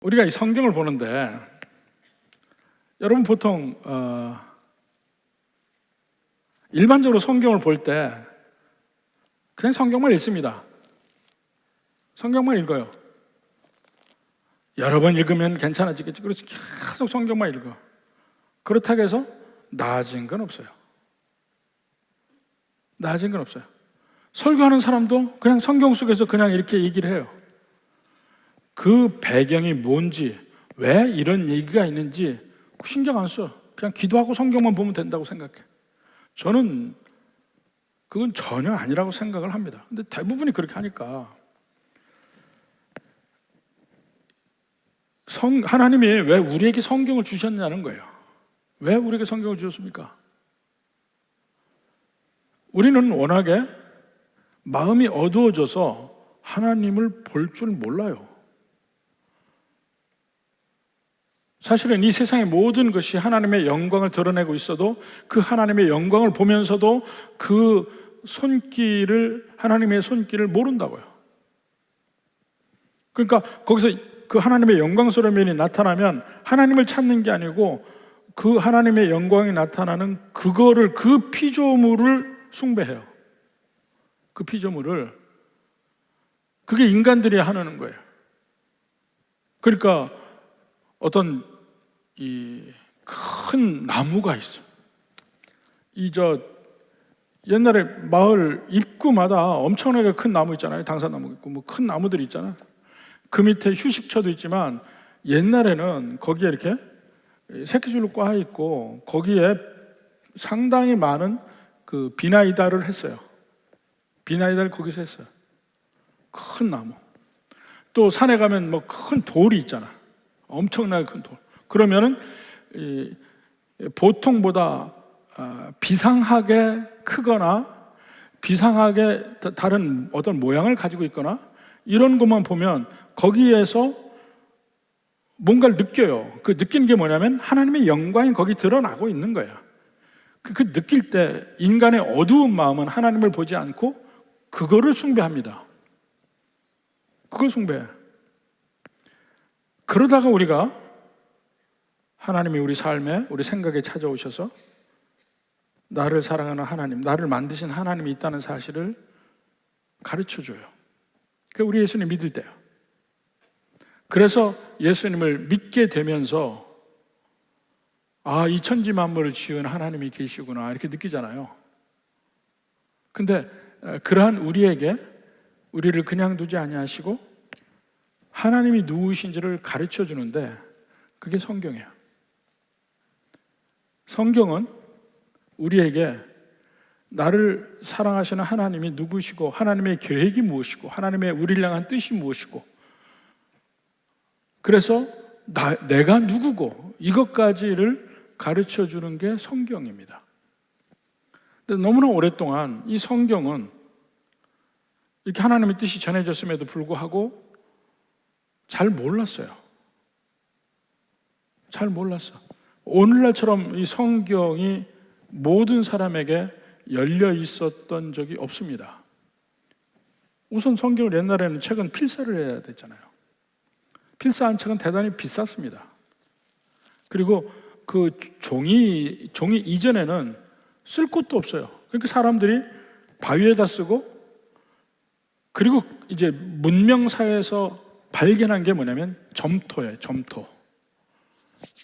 우리가 이 성경을 보는데 여러분 보통 일반적으로 성경을 볼 때 그냥 성경만 읽습니다. 성경만 읽어요. 여러 번 읽으면 괜찮아지겠지. 그렇지, 계속 성경만 읽어. 그렇다고 해서 나아진 건 없어요. 나아진 건 없어요. 설교하는 사람도 그냥 성경 속에서 그냥 이렇게 얘기를 해요. 그 배경이 뭔지, 왜 이런 얘기가 있는지 신경 안 써. 그냥 기도하고 성경만 보면 된다고 생각해. 저는 그건 전혀 아니라고 생각을 합니다. 근데 대부분이 그렇게 하니까 하나님이 왜 우리에게 성경을 주셨냐는 거예요. 왜 우리에게 성경을 주셨습니까? 우리는 워낙에 마음이 어두워져서 하나님을 볼 줄 몰라요. 사실은 이 세상의 모든 것이 하나님의 영광을 드러내고 있어도 그 하나님의 영광을 보면서도 그 하나님의 손길을 모른다고요. 그러니까 거기서 그 하나님의 영광스러운 면이 나타나면 하나님을 찾는 게 아니고 그 하나님의 영광이 나타나는 그 피조물을 숭배해요. 그 피조물을. 그게 인간들이 하는 거예요. 그러니까 어떤 이 큰 나무가 있어. 옛날에 마을 입구마다 엄청나게 큰 나무 있잖아요. 당사나무 있고 뭐 큰 나무들이 있잖아요. 그 밑에 휴식처도 있지만 옛날에는 거기에 이렇게 새끼줄로 꽈 있고 거기에 상당히 많은 그 비나이다를 했어요. 비나이다를 거기서 했어요. 큰 나무. 또 산에 가면 뭐 큰 돌이 있잖아. 엄청나게 큰 돌. 그러면은 보통보다 비상하게 크거나 비상하게 다른 어떤 모양을 가지고 있거나 이런 것만 보면 거기에서 뭔가를 느껴요. 그 느끼는 게 뭐냐면 하나님의 영광이 거기 드러나고 있는 거야. 그 느낄 때 인간의 어두운 마음은 하나님을 보지 않고 그거를 숭배합니다. 그걸 숭배해. 그러다가 우리가 하나님이 우리 삶에, 우리 생각에 찾아오셔서 나를 사랑하는 하나님, 나를 만드신 하나님이 있다는 사실을 가르쳐줘요. 그게 우리 예수님 믿을 때요. 그래서 예수님을 믿게 되면서 이 천지 만물을 지은 하나님이 계시구나 이렇게 느끼잖아요. 근데 그러한 우리를 그냥 두지 아니하시고 하나님이 누구신지를 가르쳐 주는데 그게 성경이에요. 성경은 우리에게 나를 사랑하시는 하나님이 누구시고 하나님의 계획이 무엇이고 하나님의 우리를 향한 뜻이 무엇이고 그래서 내가 누구고 이것까지를 가르쳐 주는 게 성경입니다. 근데 너무나 오랫동안 이 성경은 이렇게 하나님의 뜻이 전해졌음에도 불구하고 잘 몰랐어요. 잘 몰랐어. 오늘날처럼 이 성경이 모든 사람에게 열려 있었던 적이 없습니다. 우선 성경을 옛날에는 책은 필사를 해야 됐잖아요. 필사한 책은 대단히 비쌌습니다. 그리고 그 종이 이전에는 쓸 곳도 없어요. 그러니까 사람들이 바위에다 쓰고 그리고 이제 문명사회에서 발견한 게 뭐냐면 점토예요.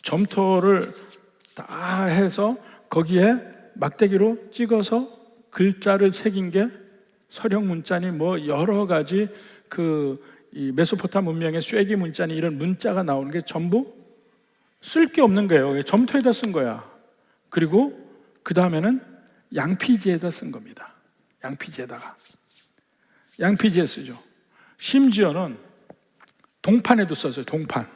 점토를 다 해서 거기에 막대기로 찍어서 글자를 새긴 게 서령 문자니 뭐 여러 가지 이 메소포타 문명의 쇠기 문자니 이런 문자가 나오는 게 전부 쓸 게 없는 거예요. 점토에다 쓴 거야. 그리고 그 다음에는 양피지에다 쓴 겁니다. 양피지에 쓰죠. 심지어는 동판에도 썼어요. 동판.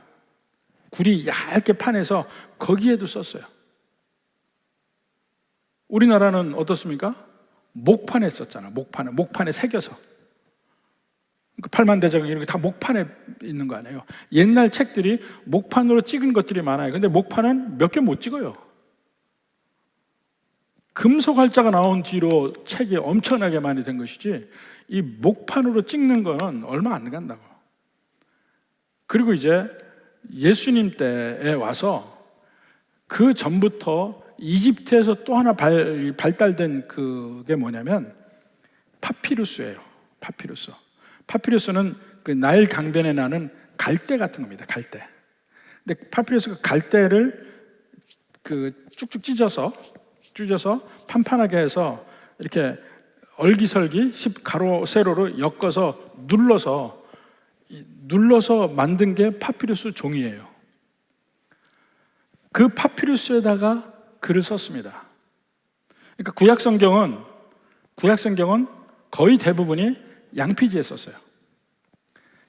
굴이 얇게 판해서 거기에도 썼어요. 우리나라는 어떻습니까? 목판에 썼잖아. 목판에 새겨서. 팔만대장 이런 게 다 목판에 있는 거 아니에요. 옛날 책들이 목판으로 찍은 것들이 많아요. 근데 목판은 몇 개 못 찍어요. 금속 활자가 나온 뒤로 책이 엄청나게 많이 된 것이지 이 목판으로 찍는 거는 얼마 안 간다고. 그리고 이제 예수님 때에 와서 그 전부터 이집트에서 또 하나 발달된 그게 뭐냐면 파피루스예요. 파피루스. 파피루스는 그 나일 강변에 나는 갈대 같은 겁니다. 갈대. 근데 파피루스가 갈대를 그 쭉쭉 찢어서 판판하게 해서 이렇게 얼기설기 가로 세로로 엮어서 눌러서 만든 게 파피루스 종이에요. 그 파피루스에다가 글을 썼습니다. 그러니까 구약 성경은 거의 대부분이 양피지에 썼어요.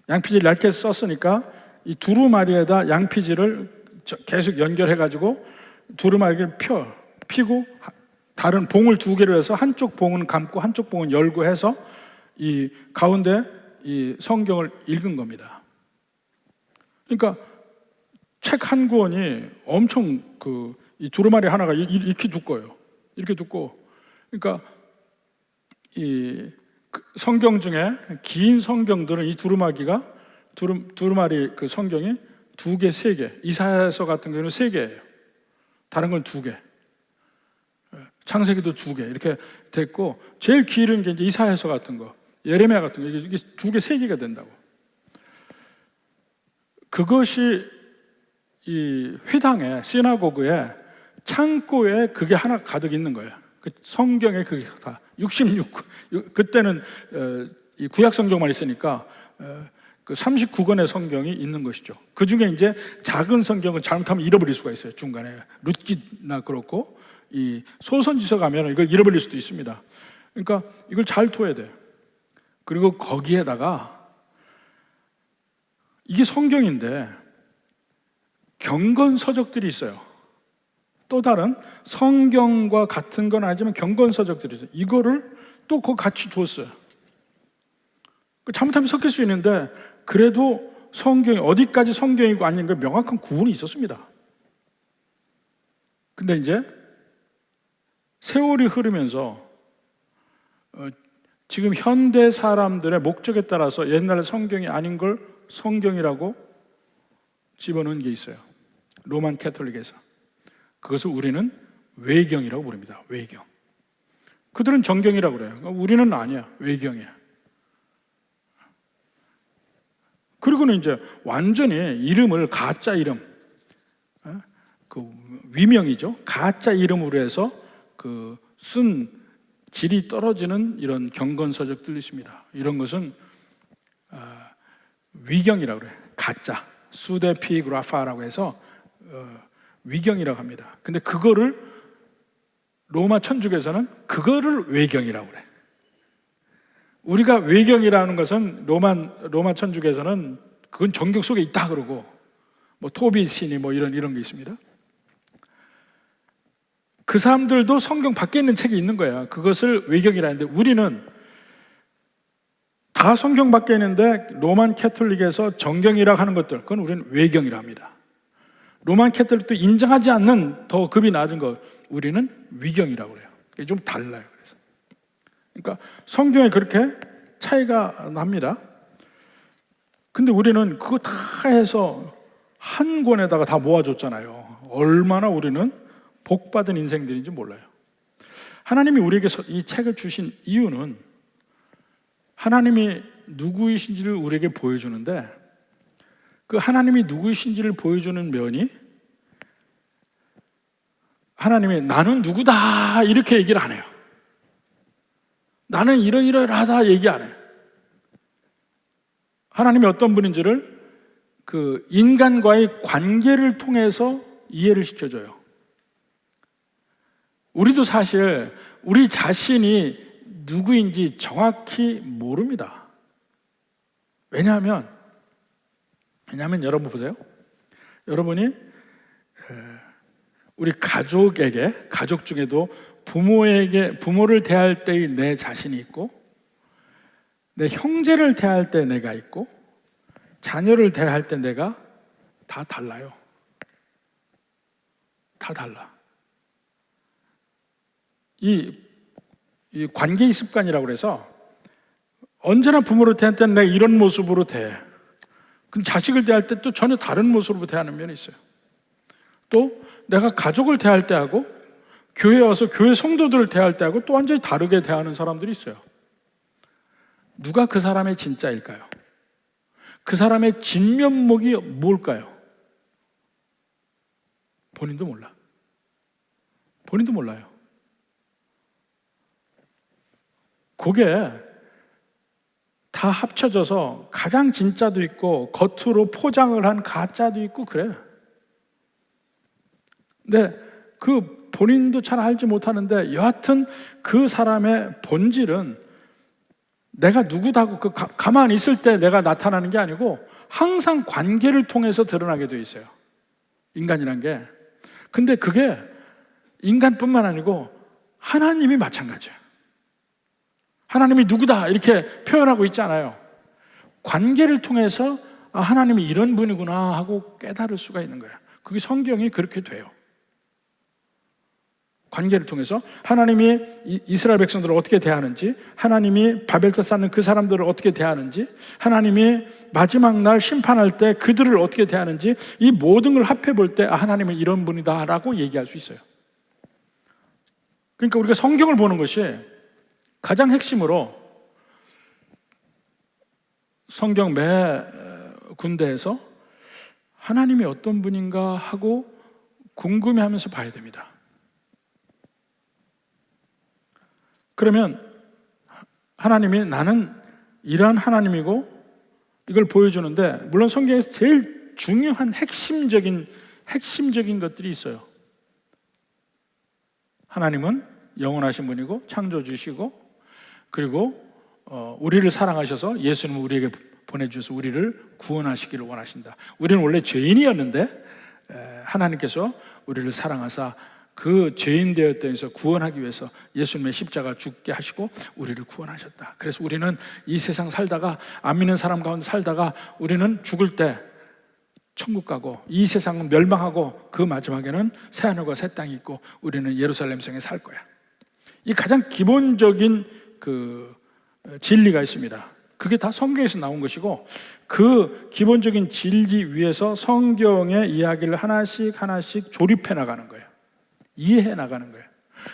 양피지를 얇게 썼으니까 이 두루마리에다 양피지를 계속 연결해가지고 두루마리를 피고 다른 봉을 두 개로 해서 한쪽 봉은 감고 한쪽 봉은 열고 해서 이 가운데 이 성경을 읽은 겁니다. 그러니까 책 한 권이 엄청 이 두루마리 하나가 이렇게 두꺼워요. 이렇게 두꺼워. 그러니까 이 성경 중에 긴 성경들은 이 두루마리 그 성경이 2개, 3개. 이사야서 같은 경우는 3개예요. 다른 건 2개. 창세기도 2개 이렇게 됐고, 제일 길은 게 이제 이사야서 같은 거, 예레미야 같은 거, 이게 2개, 3개가 된다고. 그것이 이 회당에, 시나고그에, 창고에 그게 하나 가득 있는 거예요. 그 성경에 그게 다 그때는 이 구약 성경만 있으니까 그 39권의 성경이 있는 것이죠. 그 중에 이제 작은 성경은 잘못하면 잃어버릴 수가 있어요. 중간에 룻기나 그렇고 이 소선지서 가면 이걸 잃어버릴 수도 있습니다. 그러니까 이걸 잘 둬야 돼요. 그리고 거기에다가 이게 성경인데 경건서적들이 있어요. 또 다른 성경과 같은 건 아니지만 경건서적들이 있어요. 이거를 또 거기 같이 뒀어요. 잘못하면 섞일 수 있는데 그래도 성경이 어디까지 성경이고 아닌가 명확한 구분이 있었습니다. 근데 이제 세월이 흐르면서 지금 현대 사람들의 목적에 따라서 옛날 성경이 아닌 걸 성경이라고 집어넣은 게 있어요. 로만 캐톨릭에서. 그것을 우리는 외경이라고 부릅니다. 외경. 그들은 정경이라고 그래요. 우리는 아니야. 외경이야. 그리고는 이제 완전히 이름을 가짜 이름, 그 위명이죠. 가짜 이름으로 해서 그 쓴 질이 떨어지는 이런 경건서적들이 있습니다. 이런 것은 위경이라고 그래요. 가짜, 수데피그라파라고 해서 위경이라고 합니다. 근데 그거를 로마 천주교에서는 그거를 외경이라고 그래. 우리가 외경이라는 것은 로마 천주교에서는 그건 정경 속에 있다 그러고, 뭐 토비신이 뭐 이런 게 있습니다. 그 사람들도 성경 밖에 있는 책이 있는 거야. 그것을 외경이라는데 우리는 다 성경 밖에 있는데 로만 캐톨릭에서 정경이라고 하는 것들, 그건 우리는 외경이라 합니다. 로만 캐톨릭도 인정하지 않는 더 급이 낮은 것, 우리는 위경이라고 그래요. 이게 좀 달라요. 그래서. 그러니까 성경에 그렇게 차이가 납니다. 근데 우리는 그거 다 해서 한 권에다가 다 모아줬잖아요. 얼마나 우리는 복받은 인생들인지 몰라요. 하나님이 우리에게 이 책을 주신 이유는 하나님이 누구이신지를 우리에게 보여주는데, 그 하나님이 누구이신지를 보여주는 면이 하나님이 나는 누구다 이렇게 얘기를 안 해요. 나는 이러이러하다 얘기 안 해요. 하나님이 어떤 분인지를 그 인간과의 관계를 통해서 이해를 시켜줘요. 우리도 사실 우리 자신이 누구인지 정확히 모릅니다. 왜냐하면 여러분 보세요. 여러분이 우리 가족 중에도 부모를 대할 때의 내 자신이 있고, 내 형제를 대할 때 내가 있고, 자녀를 대할 때 내가 다 달라요. 다 달라. 이 관계의 습관이라고 해서 언제나 부모를 대할 때는 내가 이런 모습으로 대. 근데 자식을 대할 때 또 전혀 다른 모습으로 대하는 면이 있어요. 또 내가 가족을 대할 때하고 교회에 와서 교회 성도들을 대할 때하고 또 완전히 다르게 대하는 사람들이 있어요. 누가 그 사람의 진짜일까요? 그 사람의 진면목이 뭘까요? 본인도 몰라. 본인도 몰라요. 그게 다 합쳐져서 가장 진짜도 있고 겉으로 포장을 한 가짜도 있고 그래요. 근데 그 본인도 잘 알지 못하는데 여하튼 그 사람의 본질은 내가 누구다고 가만히 있을 때 내가 나타나는 게 아니고 항상 관계를 통해서 드러나게 돼 있어요. 인간이란 게. 근데 그게 인간뿐만 아니고 하나님이 마찬가지예요. 하나님이 누구다 이렇게 표현하고 있지 않아요. 관계를 통해서 하나님이 이런 분이구나 하고 깨달을 수가 있는 거예요. 그게 성경이 그렇게 돼요. 관계를 통해서 하나님이 이스라엘 백성들을 어떻게 대하는지, 하나님이 바벨탑 쌓는 그 사람들을 어떻게 대하는지, 하나님이 마지막 날 심판할 때 그들을 어떻게 대하는지, 이 모든 걸 합해 볼 때 하나님은 이런 분이다 라고 얘기할 수 있어요. 그러니까 우리가 성경을 보는 것이 가장 핵심으로 성경 매 군데에서 하나님이 어떤 분인가 하고 궁금해하면서 봐야 됩니다. 그러면 하나님이 나는 이러한 하나님이고 이걸 보여주는데, 물론 성경에서 제일 중요한 핵심적인 것들이 있어요. 하나님은 영원하신 분이고 창조주시고, 그리고 우리를 사랑하셔서 예수님을 우리에게 보내주셔서 우리를 구원하시기를 원하신다. 우리는 원래 죄인이었는데 하나님께서 우리를 사랑하사 그 죄인 되었던 데서 구원하기 위해서 예수님의 십자가 죽게 하시고 우리를 구원하셨다. 그래서 우리는 이 세상 살다가, 안 믿는 사람 가운데 살다가 우리는 죽을 때 천국 가고 이 세상은 멸망하고 그 마지막에는 새하늘과 새 땅이 있고 우리는 예루살렘 성에 살 거야. 이 가장 기본적인 그 진리가 있습니다. 그게 다 성경에서 나온 것이고, 그 기본적인 진리 위에서 성경의 이야기를 하나씩 조립해 나가는 거예요. 이해해 나가는 거예요.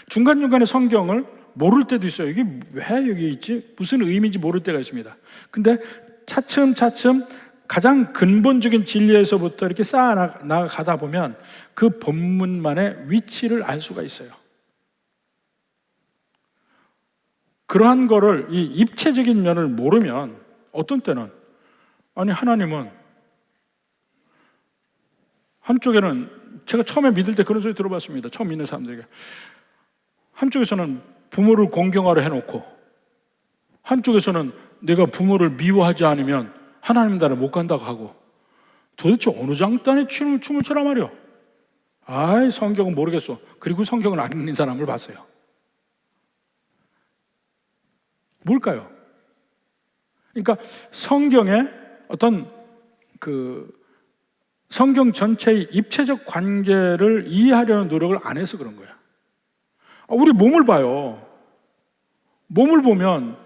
중간중간에 성경을 모를 때도 있어요. 이게 왜 여기 있지? 무슨 의미인지 모를 때가 있습니다. 근데 차츰 가장 근본적인 진리에서부터 이렇게 쌓아 나가다 보면 그 본문만의 위치를 알 수가 있어요. 그러한 거를, 이 입체적인 면을 모르면 어떤 때는, 아니 하나님은, 한쪽에는 제가 처음에 믿을 때 그런 소리 들어봤습니다. 처음 믿는 사람들에게. 한쪽에서는 부모를 공경하라 해놓고 한쪽에서는 내가 부모를 미워하지 않으면 하나님 나라에 못 간다고 하고, 도대체 어느 장단에 춤을 추라 말이야. 아이, 성경은 모르겠어. 그리고 성경을 안 읽는 사람을 봤어요. 뭘까요? 그러니까 성경의 어떤 성경 전체의 입체적 관계를 이해하려는 노력을 안 해서 그런 거야. 우리 몸을 봐요. 몸을 보면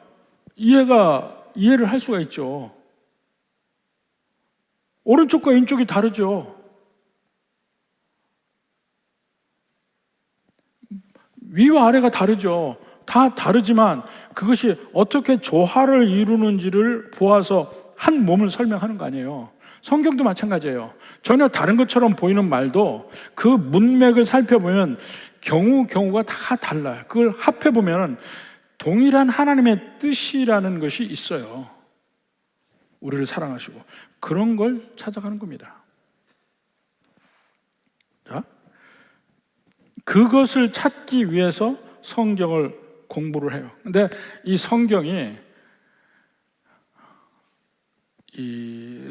이해를 할 수가 있죠. 오른쪽과 왼쪽이 다르죠. 위와 아래가 다르죠. 다 다르지만 그것이 어떻게 조화를 이루는지를 보아서 한 몸을 설명하는 거 아니에요. 성경도 마찬가지예요. 전혀 다른 것처럼 보이는 말도 그 문맥을 살펴보면 경우가 다 달라요. 그걸 합해보면 동일한 하나님의 뜻이라는 것이 있어요. 우리를 사랑하시고 그런 걸 찾아가는 겁니다. 자, 그것을 찾기 위해서 성경을 공부를 해요. 근데 이 성경이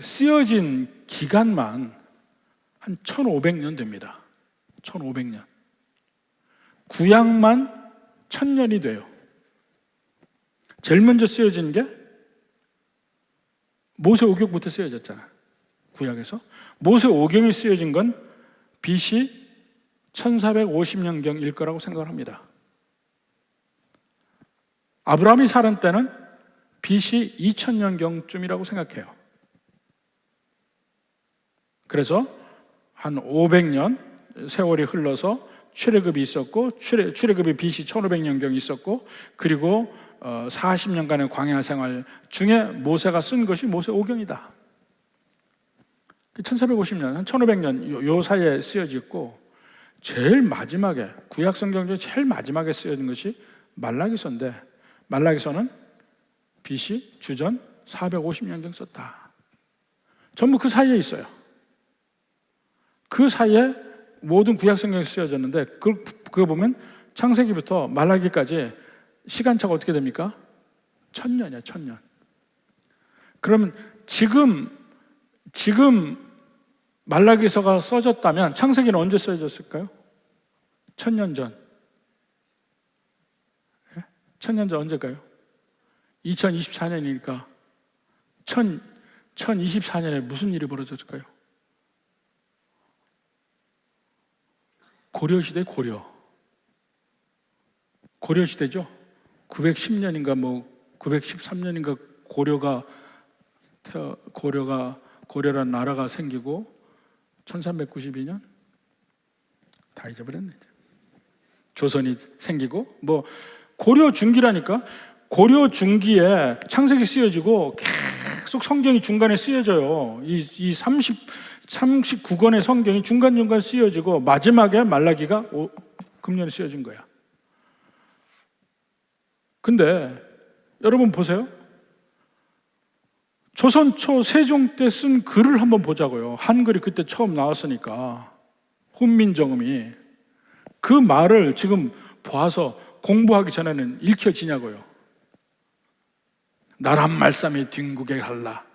쓰여진 기간만 한 1500년 됩니다. 1500년. 구약만 1000년이 돼요. 제일 먼저 쓰여진 게 모세오경부터 쓰여졌잖아. 구약에서. 모세오경이 쓰여진 건 BC 1450년경일 거라고 생각을 합니다. 아브라함이 살은 때는 BC 2000년경쯤이라고 생각해요. 그래서 한 500년 세월이 흘러서 출애굽이 있었고, 출애굽이 BC 1500년경 있었고, 그리고 40년간의 광야 생활 중에 모세가 쓴 것이 모세오경이다. 1450년, 한 1500년 요 사이에 쓰여졌고, 제일 마지막에, 구약 성경 중에 제일 마지막에 쓰여진 것이 말라기서인데, 말라기서는 BC 주전 450년경 썼다. 전부 그 사이에 있어요. 그 사이에 모든 구약 성경이 쓰여졌는데, 그거 보면 창세기부터 말라기까지 시간차가 어떻게 됩니까? 1000년이야, 1000년. 그러면 지금 말라기서가 써졌다면 창세기는 언제 써졌을까요? 1000년 전. 1000년 전 언제일까요? 2024년이니까 1024년에 무슨 일이 벌어졌을까요? 고려시대, 고려시대죠. 910년인가 913년인가 고려란 나라가 생기고 1392년 다 잊어버렸네. 조선이 생기고 고려 중기라니까. 고려 중기에 창세기 쓰여지고 계속 성경이 중간에 쓰여져요. 이 39권의 성경이 중간중간 쓰여지고 마지막에 말라기가 금년에 쓰여진 거야. 근데 여러분 보세요. 조선 초 세종 때 쓴 글을 한번 보자고요. 한글이 그때 처음 나왔으니까. 훈민정음이. 그 말을 지금 봐서 공부하기 전에는 읽혀지냐고요. 나란 말씀이 뒹구게 할라.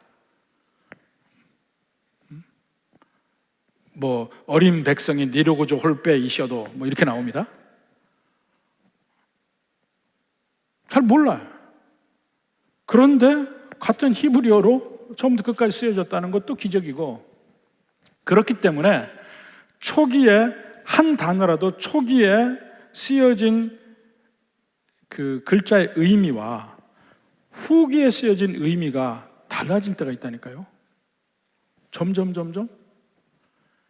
어린 백성이 니르고조 홀빼이셔도 이렇게 나옵니다. 잘 몰라요. 그런데 같은 히브리어로 처음부터 끝까지 쓰여졌다는 것도 기적이고, 그렇기 때문에 초기에 한 단어라도 초기에 쓰여진 그 글자의 의미와 후기에 쓰여진 의미가 달라질 때가 있다니까요. 점점.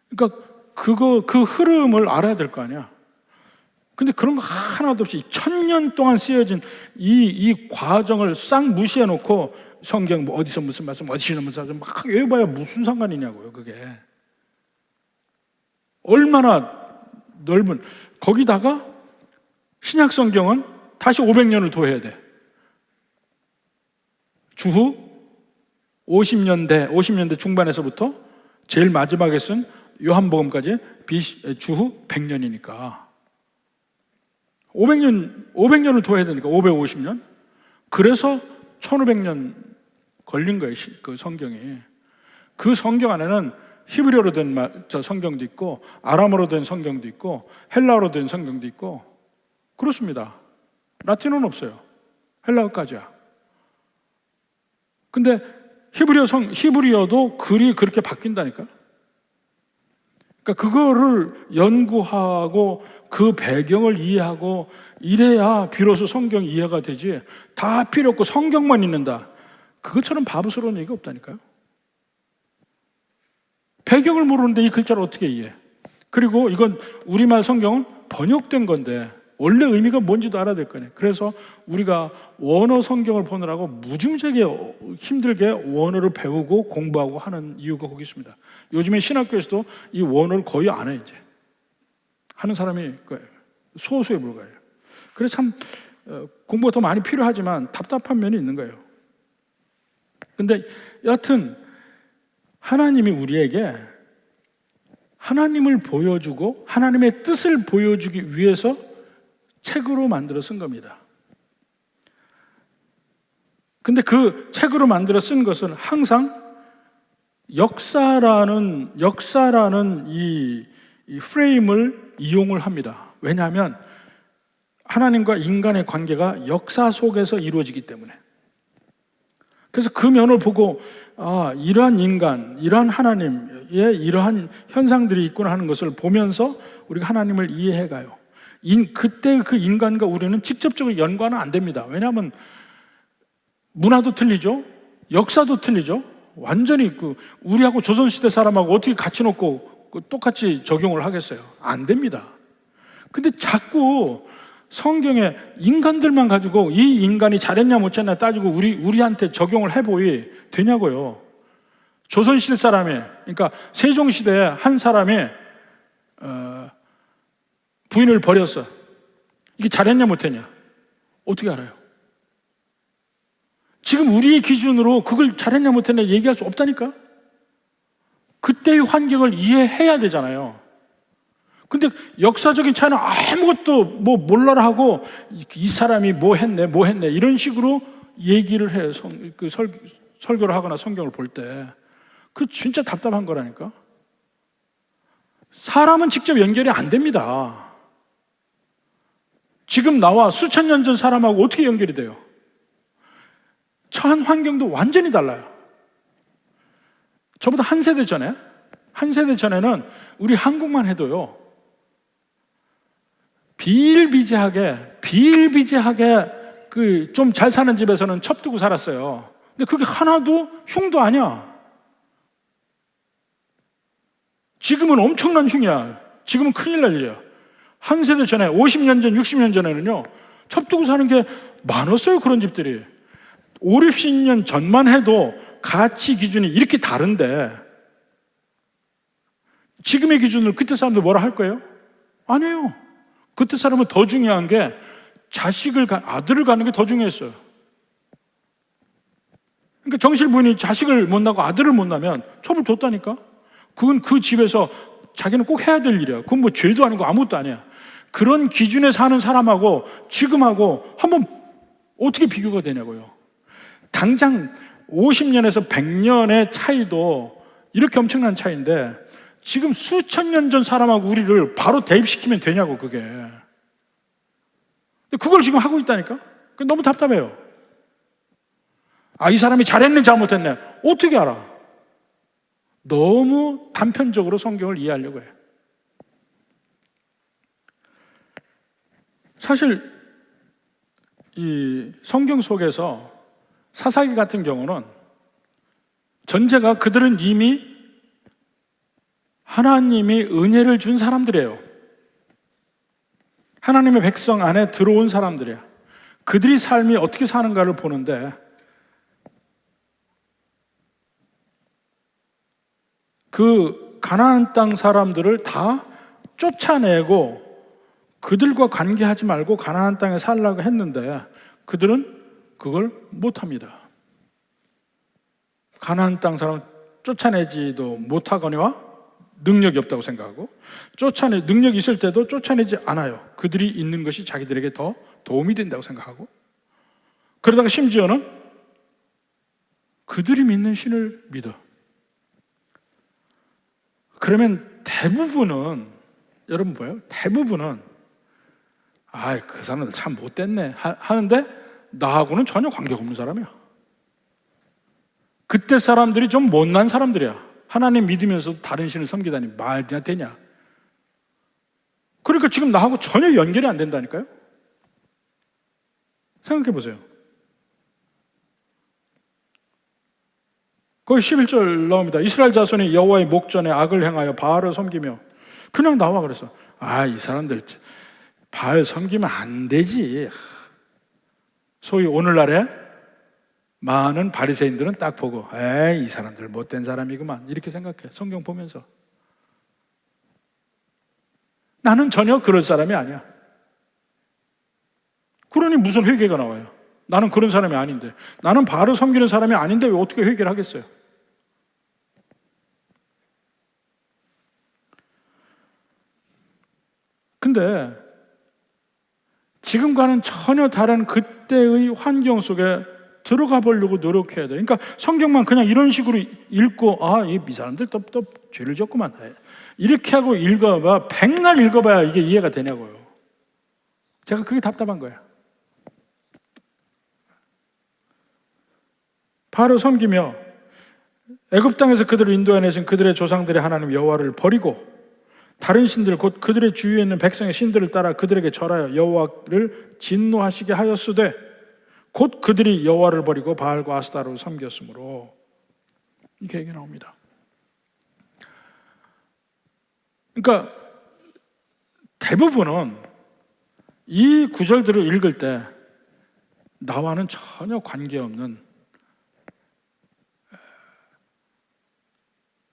그러니까 그 흐름을 알아야 될 거 아니야. 근데 그런 거 하나도 없이 1000년 동안 쓰여진 이 과정을 싹 무시해 놓고 성경 어디서 무슨 말씀, 어디서 무슨 말씀 막 외워봐야 무슨 상관이냐고요. 그게 얼마나 넓은. 거기다가 신약 성경은 다시 500년을 더해야 돼. 주후 50년대 중반에서부터 제일 마지막에 쓴 요한복음까지 주후 100년이니까 500년을 더해야 되니까 550년. 그래서 1500년 걸린 거예요. 그 성경이. 그 성경 안에는 히브리어로 된 성경도 있고, 아람어로 된 성경도 있고, 헬라어로 된 성경도 있고 그렇습니다. 라틴어는 없어요. 헬라어까지야. 근데 히브리어도 글이 그렇게 바뀐다니까. 그러니까 그거를 연구하고 그 배경을 이해하고 이래야 비로소 성경 이해가 되지. 다 필요 없고 성경만 읽는다. 그것처럼 바보스러운 얘기가 없다니까요. 배경을 모르는데 이 글자를 어떻게 이해해? 그리고 이건 우리말 성경은 번역된 건데 원래 의미가 뭔지도 알아야 될 거네. 그래서 우리가 원어 성경을 보느라고 무지무지하게 힘들게 원어를 배우고 공부하고 하는 이유가 거기 있습니다. 요즘에 신학교에서도 이 원어를 거의 안 해. 이제 하는 사람이 소수에 불과해요. 그래서 참 공부가 더 많이 필요하지만 답답한 면이 있는 거예요. 근데 여하튼 하나님이 우리에게 하나님을 보여주고 하나님의 뜻을 보여주기 위해서 책으로 만들어 쓴 겁니다. 근데 그 책으로 만들어 쓴 것은 항상 역사라는 이 프레임을 이용을 합니다. 왜냐하면 하나님과 인간의 관계가 역사 속에서 이루어지기 때문에. 그래서 그 면을 보고 이러한 인간, 이러한 하나님의 이러한 현상들이 있구나 하는 것을 보면서 우리가 하나님을 이해해가요. 그때 그 인간과 우리는 직접적으로 연관은 안 됩니다. 왜냐하면 문화도 틀리죠, 역사도 틀리죠, 완전히 우리하고 조선시대 사람하고 어떻게 같이 놓고 똑같이 적용을 하겠어요? 안 됩니다. 근데 자꾸 성경에 인간들만 가지고 이 인간이 잘했냐 못했냐 따지고 우리한테 적용을 해보이 되냐고요. 조선시대 사람이, 그러니까 세종시대에 한 사람이 부인을 버렸어. 이게 잘했냐 못했냐 어떻게 알아요? 지금 우리의 기준으로 그걸 잘했냐 못했냐 얘기할 수 없다니까. 그때의 환경을 이해해야 되잖아요. 근데 역사적인 차이는 아무것도 몰라라 하고 이 사람이 뭐 했네 이런 식으로 얘기를 해요. 설교를 하거나 성경을 볼 때. 그 진짜 답답한 거라니까. 사람은 직접 연결이 안 됩니다. 지금 나와 수천 년 전 사람하고 어떻게 연결이 돼요? 처한 환경도 완전히 달라요. 저보다 한 세대 전에는 우리 한국만 해도요, 비일비재하게 좀 잘 사는 집에서는 첩두고 살았어요. 근데 그게 하나도 흉도 아니야. 지금은 엄청난 흉이야. 지금은 큰일 날 일이야. 한 세대 전에 50년 전, 60년 전에는요, 첩두고 사는 게 많았어요. 그런 집들이 5, 60년 전만 해도 가치 기준이 이렇게 다른데 지금의 기준으로 그때 사람들 뭐라 할 거예요? 아니에요. 그때 사람은 더 중요한 게 아들을 갖는 게 더 중요했어요. 그러니까 정실 부인이 자식을 못 낳고 아들을 못 낳으면 첩을 뒀다니까. 그건 그 집에서 자기는 꼭 해야 될 일이야. 그건 뭐 죄도 아니고 아무것도 아니야. 그런 기준에 사는 사람하고 지금하고 한번 어떻게 비교가 되냐고요. 당장 50년에서 100년의 차이도 이렇게 엄청난 차이인데 지금 수천 년 전 사람하고 우리를 바로 대입시키면 되냐고. 그게 그걸 지금 하고 있다니까. 너무 답답해요. 이 사람이 잘했네 잘못했네 어떻게 알아? 너무 단편적으로 성경을 이해하려고 해요. 사실 이 성경 속에서 사사기 같은 경우는 전제가 그들은 이미 하나님이 은혜를 준 사람들이에요. 하나님의 백성 안에 들어온 사람들이야. 그들이 삶이 어떻게 사는가를 보는데 그 가나안 땅 사람들을 다 쫓아내고 그들과 관계하지 말고 가나안 땅에 살라고 했는데 그들은 그걸 못합니다. 가나안 땅 사람 쫓아내지도 못하거니와 능력이 없다고 생각하고 능력이 있을 때도 쫓아내지 않아요. 그들이 있는 것이 자기들에게 더 도움이 된다고 생각하고 그러다가 심지어는 그들이 믿는 신을 믿어. 그러면 대부분은 여러분 뭐예요? 대부분은 그 사람들 참 못됐네 하는데 나하고는 전혀 관계가 없는 사람이야. 그때 사람들이 좀 못난 사람들이야. 하나님 믿으면서도 다른 신을 섬기다니 말이나 되냐. 그러니까 지금 나하고 전혀 연결이 안 된다니까요. 생각해 보세요. 거기 11절 나옵니다. 이스라엘 자손이 여호와의 목전에 악을 행하여 바알을 섬기며 그냥 나와 그래서 이 사람들 바알 섬기면 안 되지. 소위 오늘날에 많은 바리새인들은 딱 보고 이 사람들 못된 사람이구만 이렇게 생각해. 성경 보면서 나는 전혀 그럴 사람이 아니야. 그러니 무슨 회개가 나와요? 나는 그런 사람이 아닌데, 나는 바알을 섬기는 사람이 아닌데 왜 어떻게 회개를 하겠어요? 근데 지금과는 전혀 다른 그때의 환경 속에 들어가 보려고 노력해야 돼. 그러니까 성경만 그냥 이런 식으로 읽고 이 사람들 또 죄를 졌구만 이렇게 하고 읽어봐. 백날 읽어봐야 이게 이해가 되냐고요. 제가 그게 답답한 거예요. 바로 섬기며 애굽 땅에서 그들을 인도해내신 그들의 조상들의 하나님 여호와를 버리고 다른 신들 곧 그들의 주위에 있는 백성의 신들을 따라 그들에게 절하여 여호와를 진노하시게 하였으되 곧 그들이 여호와를 버리고 바알과 아스타를 섬겼으므로. 이렇게 얘기 나옵니다. 그러니까 대부분은 이 구절들을 읽을 때 나와는 전혀 관계없는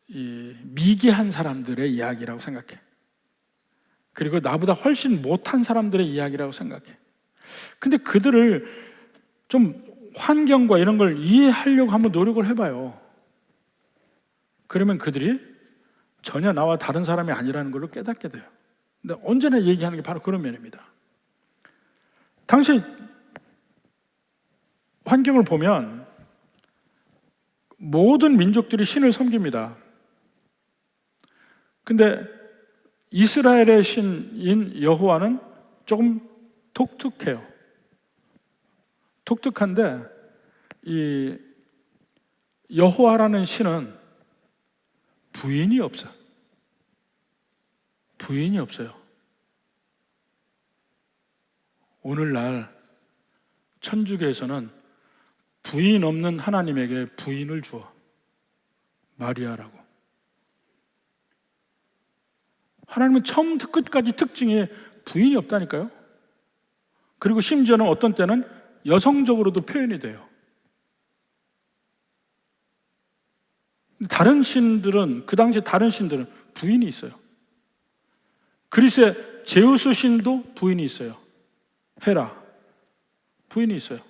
이 미개한 사람들의 이야기라고 생각해. 그리고 나보다 훨씬 못한 사람들의 이야기라고 생각해. 근데 그들을 좀 환경과 이런 걸 이해하려고 한번 노력을 해봐요. 그러면 그들이 전혀 나와 다른 사람이 아니라는 걸 깨닫게 돼요. 근데 언제나 얘기하는 게 바로 그런 면입니다. 당시 환경을 보면 모든 민족들이 신을 섬깁니다. 근데 이스라엘의 신인 여호와는 조금 독특해요. 독특한데 이 여호와라는 신은 부인이 없어요. 부인이 없어요. 오늘날 천주교에서는 부인 없는 하나님에게 부인을 주어. 마리아라고. 하나님은 처음부터 끝까지 특징이 부인이 없다니까요. 그리고 심지어는 어떤 때는 여성적으로도 표현이 돼요. 다른 신들은, 그 당시 다른 신들은 부인이 있어요. 그리스의 제우스 신도 부인이 있어요. 헤라 부인이 있어요.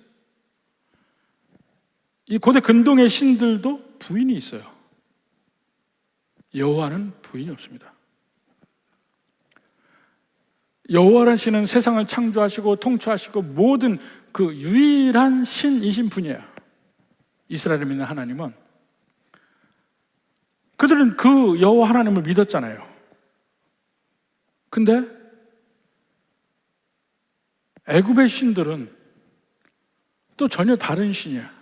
이 고대 근동의 신들도 부인이 있어요. 여호와는 부인이 없습니다. 여호와라는 신은 세상을 창조하시고 통치하시고 모든 그 유일한 신이신 분이에요. 이스라엘을 믿는 하나님은. 그들은 그 여호와 하나님을 믿었잖아요. 근데 애굽의 신들은 또 전혀 다른 신이야.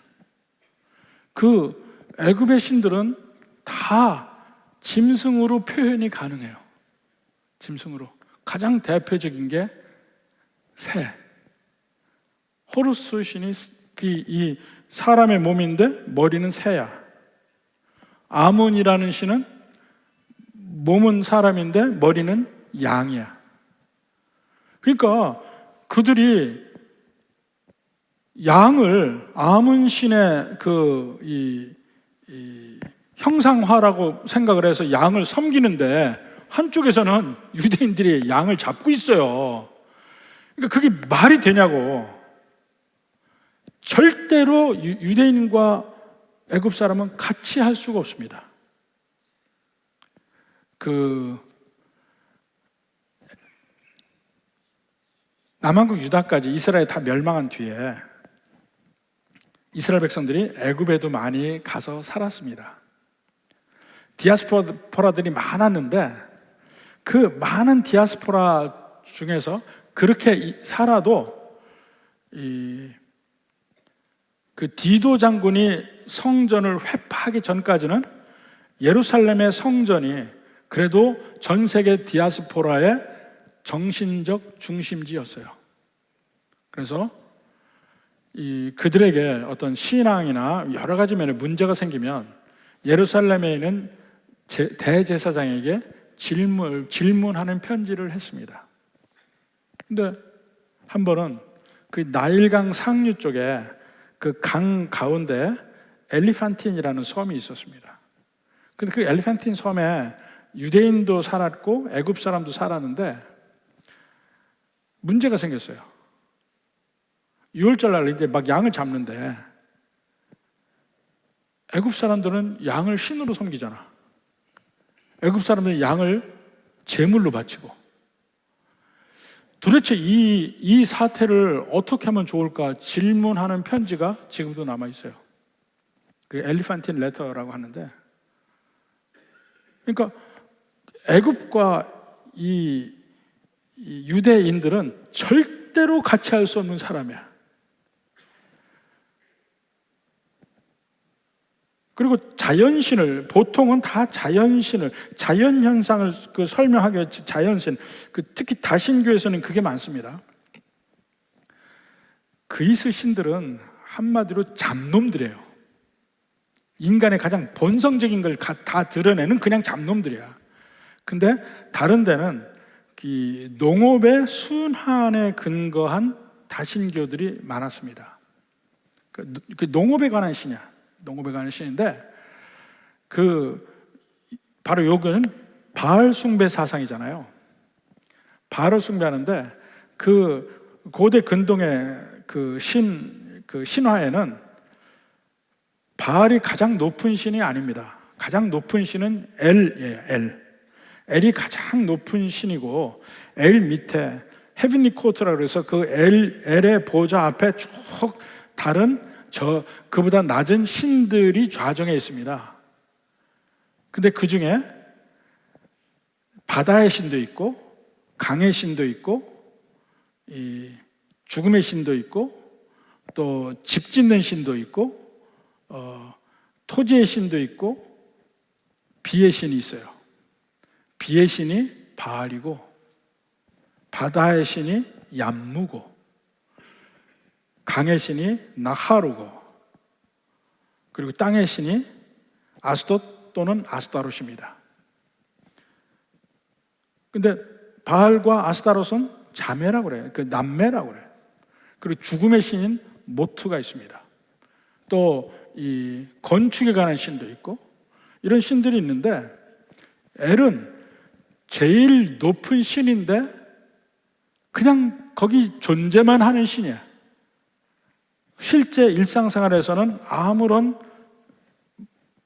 그 애굽의 신들은 다 짐승으로 표현이 가능해요. 짐승으로. 가장 대표적인 게 새. 호루스 신이 이 사람의 몸인데 머리는 새야. 아문이라는 신은 몸은 사람인데 머리는 양이야. 그러니까 그들이 양을 아문 신의 이 형상화라고 생각을 해서 양을 섬기는데 한쪽에서는 유대인들이 양을 잡고 있어요. 그러니까 그게 말이 되냐고. 절대로 유대인과 애굽 사람은 같이 할 수가 없습니다. 남한국 유다까지 이스라엘 다 멸망한 뒤에 이스라엘 백성들이 애굽에도 많이 가서 살았습니다. 디아스포라들이 많았는데 그 많은 디아스포라 중에서 그렇게 살아도 그 디도 장군이 성전을 회파하기 전까지는 예루살렘의 성전이 그래도 전 세계 디아스포라의 정신적 중심지였어요. 그래서 그들에게 어떤 신앙이나 여러 가지 면에 문제가 생기면 예루살렘에 있는 대제사장에게 질문하는 편지를 했습니다. 근데 한 번은 그 나일강 상류 쪽에 그 강 가운데 엘리판틴이라는 섬이 있었습니다. 근데 그 엘리판틴 섬에 유대인도 살았고 애굽 사람도 살았는데 문제가 생겼어요. 6월절 날 이제 막 양을 잡는데 애굽 사람들은 양을 신으로 섬기잖아. 애굽 사람들은 양을 제물로 바치고. 도대체 이 사태를 어떻게 하면 좋을까 질문하는 편지가 지금도 남아 있어요. 그 엘리판틴 레터라고 하는데, 그러니까 애굽과 이 유대인들은 절대로 같이 할 수 없는 사람이야. 그리고 자연신을, 보통은 다 자연신을, 자연현상을 설명하기 위해 자연신, 특히 다신교에서는 그게 많습니다. 그리스 신들은 한마디로 잡놈들이에요. 인간의 가장 본성적인 걸 다 드러내는 그냥 잡놈들이야. 근데 다른 데는 이 농업의 순환에 근거한 다신교들이 많았습니다. 그 농업에 관한 신이야. 농업에 관한 신인데 바로 요거는 바알 숭배 사상이잖아요. 바알을 숭배하는데 그 고대 근동의 신화에는 바알이 가장 높은 신이 아닙니다. 가장 높은 신은 엘이에요. 엘이 가장 높은 신이고 엘 밑에 헤븐리 코트라 그래서 그 엘의 보좌 앞에 쭉 다른 그보다 낮은 신들이 좌정해 있습니다. 근데 그 중에 바다의 신도 있고 강의 신도 있고 이 죽음의 신도 있고 또 집 짓는 신도 있고 토지의 신도 있고 비의 신이 있어요. 비의 신이 바알이고 바다의 신이 얌무고 강의 신이 나하루고 그리고 땅의 신이 아스돗 또는 아스타롯입니다. 근데 바알과 아스타롯은 자매라고 그래요. 남매라고 그래요. 그리고 죽음의 신인 모트가 있습니다. 또 이 건축에 관한 신도 있고 이런 신들이 있는데 엘은 제일 높은 신인데 그냥 거기 존재만 하는 신이야. 실제 일상생활에서는 아무런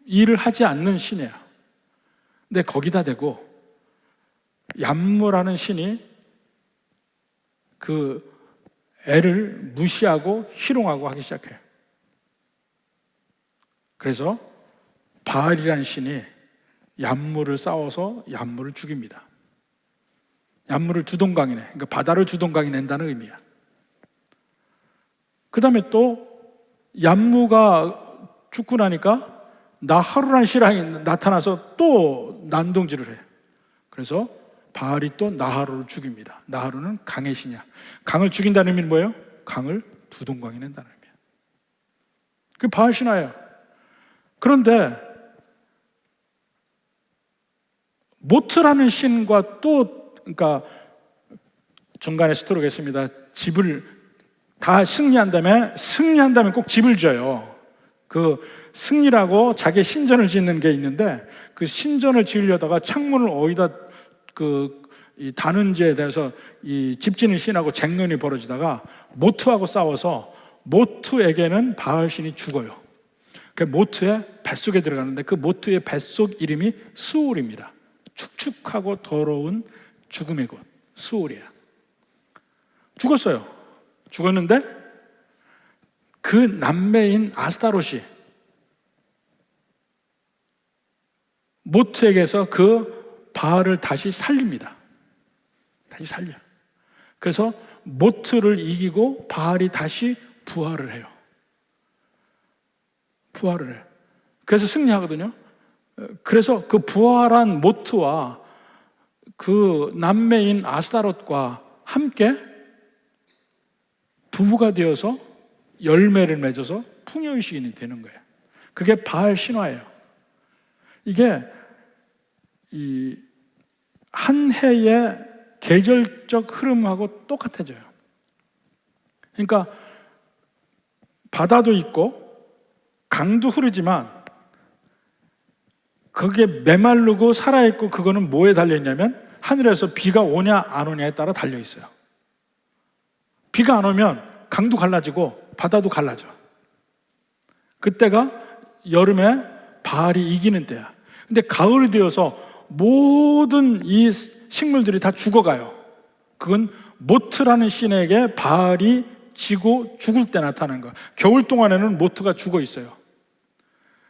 일을 하지 않는 신이야. 근데 거기다 대고 얌무라는 신이 그 엘을 무시하고 희롱하고 하기 시작해요. 그래서 바알이라는 신이 얌무를 싸워서 얌무를 죽입니다. 얌무를 두동강이네. 그러니까 바다를 두동강이 낸다는 의미야. 그 다음에 또 얌무가 죽고 나니까 나하루라는 신랑이 나타나서 또 난동질을 해. 그래서 바알이 또 나하루를 죽입니다. 나하루는 강의 신이야. 강을 죽인다는 의미는 뭐예요? 강을 두동강이 낸다는 의미야. 그게 바알 신화예요. 그런데 모트라는 신과 또 그러니까 중간에 스토리가 있습니다. 집을 다 승리한 다음에 꼭 집을 져요. 그 승리라고 자기 신전을 짓는 게 있는데 그 신전을 지으려다가 창문을 어디다 이 다는지에 대해서 이 집 짓는 신하고 쟁론이 벌어지다가 모트하고 싸워서 모트에게는 바알 신이 죽어요. 그 모트의 뱃속에 들어가는데 그 모트의 뱃속 이름이 수올입니다. 축축하고 더러운 죽음의 곳, 수올이야. 죽었어요. 죽었는데 그 남매인 아스타롯이 모트에게서 그 바알을 다시 살립니다. 다시 살려. 그래서 모트를 이기고 바알이 다시 부활을 해요. 부활을 해. 그래서 승리하거든요. 그래서 그 부활한 모트와 그 남매인 아스타롯과 함께 부부가 되어서 열매를 맺어서 풍요의식인이 되는 거예요. 그게 바알 신화예요. 이게 이 한 해의 계절적 흐름하고 똑같아져요. 그러니까 바다도 있고 강도 흐르지만 그게 메마르고 살아있고 그거는 뭐에 달려있냐면 하늘에서 비가 오냐 안 오냐에 따라 달려있어요. 비가 안 오면 강도 갈라지고 바다도 갈라져. 그때가 여름에 바알이 이기는 때야. 근데 가을이 되어서 모든 이 식물들이 다 죽어가요. 그건 모트라는 신에게 바알이 지고 죽을 때 나타나는 거야. 겨울 동안에는 모트가 죽어 있어요.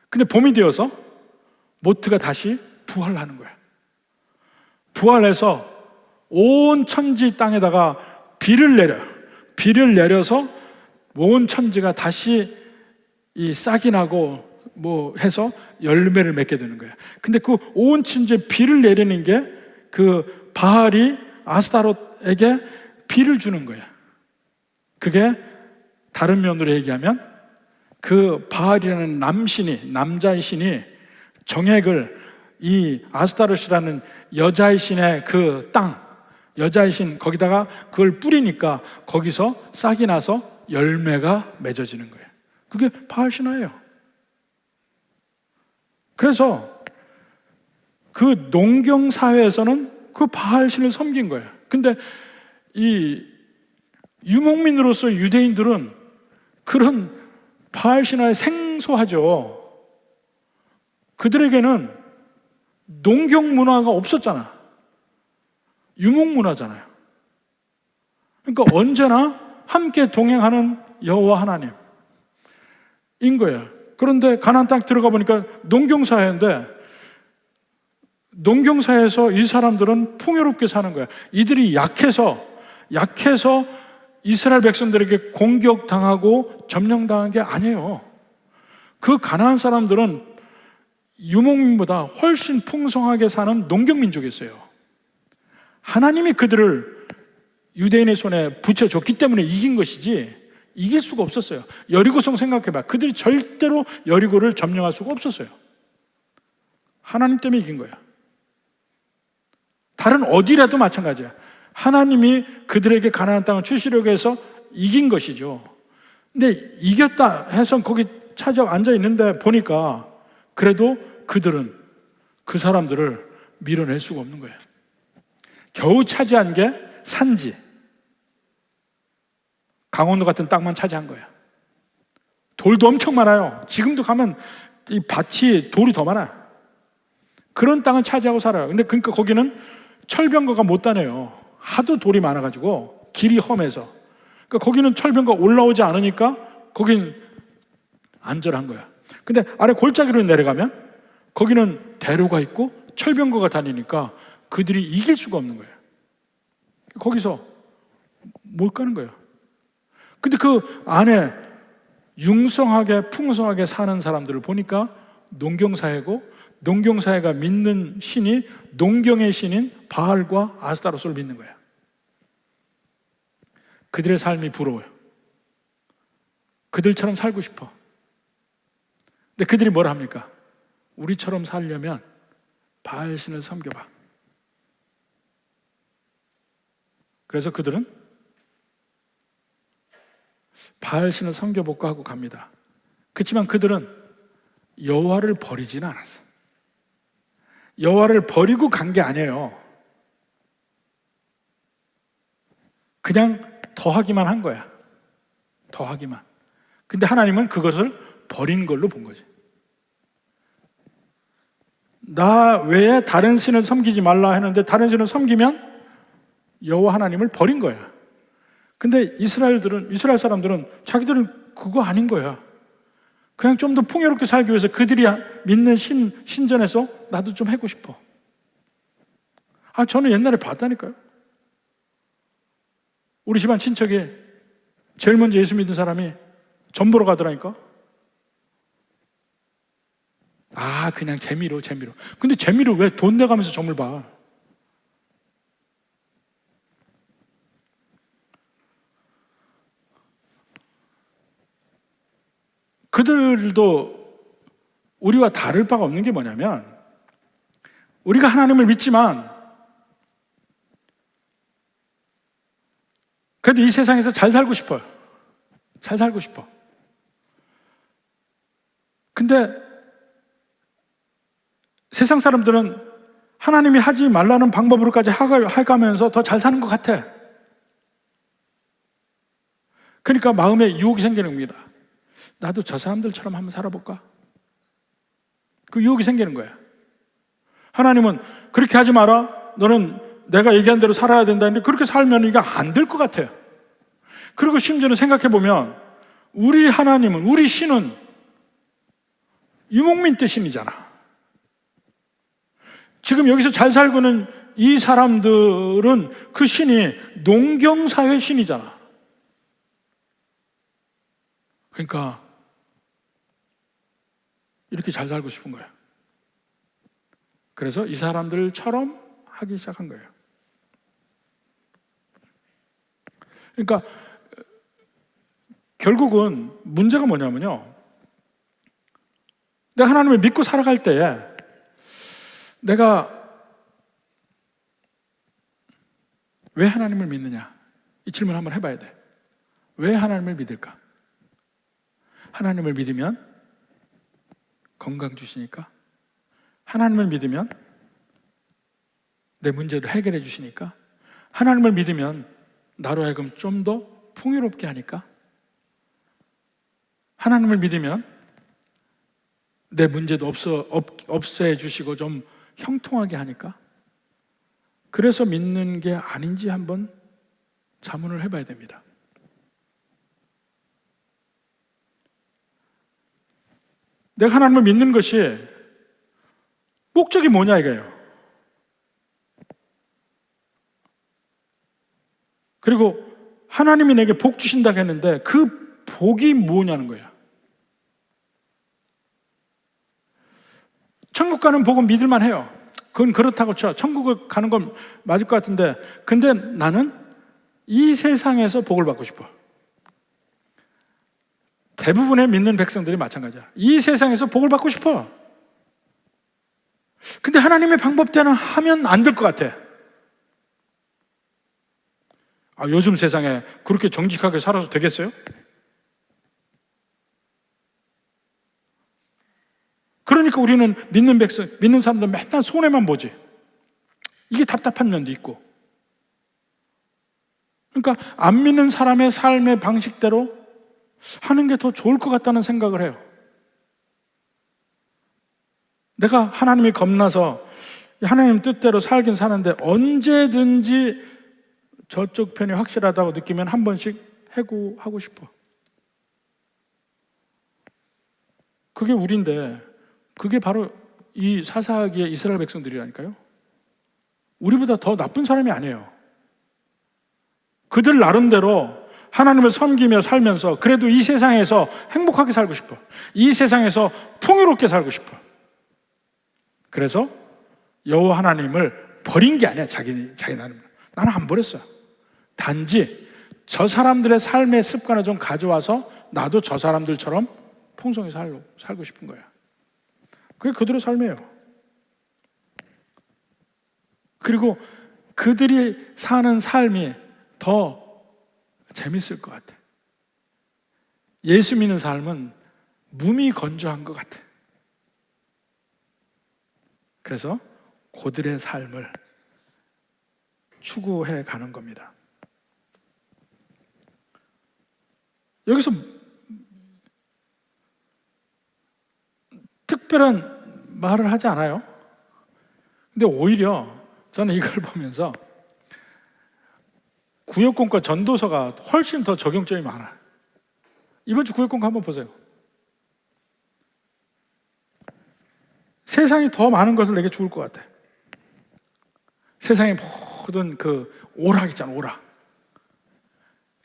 근데 봄이 되어서 모트가 다시 부활하는 거야. 부활해서 온 천지 땅에다가 비를 내려서 온 천지가 다시 이 싹이 나고 뭐 해서 열매를 맺게 되는 거야. 근데 그 온 천지에 비를 내리는 게 그 바알이 아스타롯에게 비를 주는 거야. 그게 다른 면으로 얘기하면 그 바알이라는 남신이, 남자의 신이 정액을 이 아스타롯이라는 여자의 신의 그 땅, 여자의 신 거기다가 그걸 뿌리니까 거기서 싹이 나서 열매가 맺어지는 거예요. 그게 바알 신화예요. 그래서 그 농경 사회에서는 그 바알 신을 섬긴 거예요. 근데 이 유목민으로서 유대인들은 그런 바알 신화에 생소하죠. 그들에게는 농경 문화가 없었잖아. 유목 문화잖아요. 그러니까 언제나 함께 동행하는 여호와 하나님인 거예요. 그런데 가나안 땅 들어가 보니까 농경사회인데 농경사회에서 이 사람들은 풍요롭게 사는 거야. 이들이 약해서 이스라엘 백성들에게 공격당하고 점령당한 게 아니에요. 그 가나안 사람들은 유목민보다 훨씬 풍성하게 사는 농경민족이었어요. 하나님이 그들을 유대인의 손에 붙여줬기 때문에 이긴 것이지 이길 수가 없었어요. 여리고성 생각해봐. 그들이 절대로 여리고를 점령할 수가 없었어요. 하나님 때문에 이긴 거야. 다른 어디라도 마찬가지야. 하나님이 그들에게 가나안 땅을 주시려고 해서 이긴 것이죠. 근데 이겼다 해서 거기 찾아 앉아 있는데 보니까 그래도 그들은 그 사람들을 밀어낼 수가 없는 거예요. 겨우 차지한 게 산지, 강원도 같은 땅만 차지한 거야. 돌도 엄청 많아요. 지금도 가면 이 밭이 돌이 더 많아요. 그런 땅을 차지하고 살아요. 근데 그러니까 거기는 철병거가 못 다녀요. 하도 돌이 많아가지고 길이 험해서. 그러니까 거기는 철병거가 올라오지 않으니까 거긴 안전한 거야. 근데 아래 골짜기로 내려가면 거기는 대로가 있고 철병거가 다니니까 그들이 이길 수가 없는 거예요. 거기서 못 가는 거예요. 근데 그 안에 융성하게 풍성하게 사는 사람들을 보니까 농경사회고 농경사회가 믿는 신이 농경의 신인 바알과 아스타롯을 믿는 거예요. 그들의 삶이 부러워요. 그들처럼 살고 싶어. 근데 그들이 뭘 합니까? 우리처럼 살려면 바알 신을 섬겨봐. 그래서 그들은 바알 신을 섬겨볼까 하고 갑니다. 그렇지만 그들은 여호와를 버리지는 않았어. 여호와를 버리고 간 게 아니에요. 그냥 더하기만 한 거야. 더하기만. 근데 하나님은 그것을 버린 걸로 본 거지. 나 외에 다른 신을 섬기지 말라 했는데 다른 신을 섬기면 여호와 하나님을 버린 거야. 근데 이스라엘 사람들은 자기들은 그거 아닌 거야. 그냥 좀 더 풍요롭게 살기 위해서 그들이 믿는 신전에서 나도 좀 하고 싶어. 저는 옛날에 봤다니까요. 우리 집안 친척이 제일 먼저 예수 믿은 사람이 점 보러 가더라니까. 그냥 재미로. 근데 재미로 왜 돈 내가면서 점을 봐? 그들도 우리와 다를 바가 없는 게 뭐냐면 우리가 하나님을 믿지만 그래도 이 세상에서 잘 살고 싶어요. 잘 살고 싶어. 근데 세상 사람들은 하나님이 하지 말라는 방법으로까지 해가면서 더 잘 사는 것 같아. 그러니까 마음에 유혹이 생기는 겁니다. 나도 저 사람들처럼 한번 살아볼까? 그 유혹이 생기는 거야. 하나님은 그렇게 하지 마라. 너는 내가 얘기한 대로 살아야 된다는데 그렇게 살면 이게 안 될 것 같아요. 그리고 심지어는 생각해보면 우리 하나님은, 우리 신은 유목민 때 신이잖아. 지금 여기서 잘 살고는 이 사람들은 그 신이 농경사회 신이잖아. 그러니까 이렇게 잘 살고 싶은 거야. 그래서 이 사람들처럼 하기 시작한 거예요. 그러니까 결국은 문제가 뭐냐면요, 내가 하나님을 믿고 살아갈 때에 내가 왜 하나님을 믿느냐? 이 질문 한번 해봐야 돼. 왜 하나님을 믿을까? 하나님을 믿으면 건강 주시니까? 하나님을 믿으면 내 문제를 해결해 주시니까? 하나님을 믿으면 나로 하여금 좀 더 풍요롭게 하니까? 하나님을 믿으면 내 문제도 없애 주시고 좀 형통하게 하니까? 그래서 믿는 게 아닌지 한번 자문을 해봐야 됩니다. 내가 하나님을 믿는 것이 목적이 뭐냐 이거예요. 그리고 하나님이 내게 복 주신다고 했는데 그 복이 뭐냐는 거야. 천국 가는 복은 믿을만 해요. 그건 그렇다고 쳐. 천국을 가는 건 맞을 것 같은데, 근데 나는 이 세상에서 복을 받고 싶어. 대부분의 믿는 백성들이 마찬가지야. 이 세상에서 복을 받고 싶어. 근데 하나님의 방법대로 하면 안 될 것 같아. 요즘 세상에 그렇게 정직하게 살아서 되겠어요? 그러니까 우리는 믿는 사람들 맨날 손해만 보지. 이게 답답한 면도 있고. 그러니까 안 믿는 사람의 삶의 방식대로 하는 게 더 좋을 것 같다는 생각을 해요. 내가 하나님이 겁나서 하나님 뜻대로 살긴 사는데 언제든지 저쪽 편이 확실하다고 느끼면 한 번씩 해고하고 싶어. 그게 우리인데, 그게 바로 이 사사기의 이스라엘 백성들이라니까요. 우리보다 더 나쁜 사람이 아니에요. 그들 나름대로 하나님을 섬기며 살면서 그래도 이 세상에서 행복하게 살고 싶어. 이 세상에서 풍요롭게 살고 싶어. 그래서 여호와 하나님을 버린 게 아니야. 자기 나름. 나는 안 버렸어요. 단지 저 사람들의 삶의 습관을 좀 가져와서 나도 저 사람들처럼 풍성히 살고 싶은 거야. 그게 그들의 삶이에요. 그리고 그들이 사는 삶이 더 재밌을 것 같아. 예수 믿는 삶은 몸이 건조한 것 같아. 그래서 그들의 삶을 추구해 가는 겁니다. 여기서 특별한 말을 하지 않아요. 근데 오히려 저는 이걸 보면서 구역공과 전도서가 훨씬 더 적용점이 많아. 이번 주 구역공과 한번 보세요. 세상이 더 많은 것을 내게 주을 것 같아. 세상의 모든 그 오락 있잖아, 오락.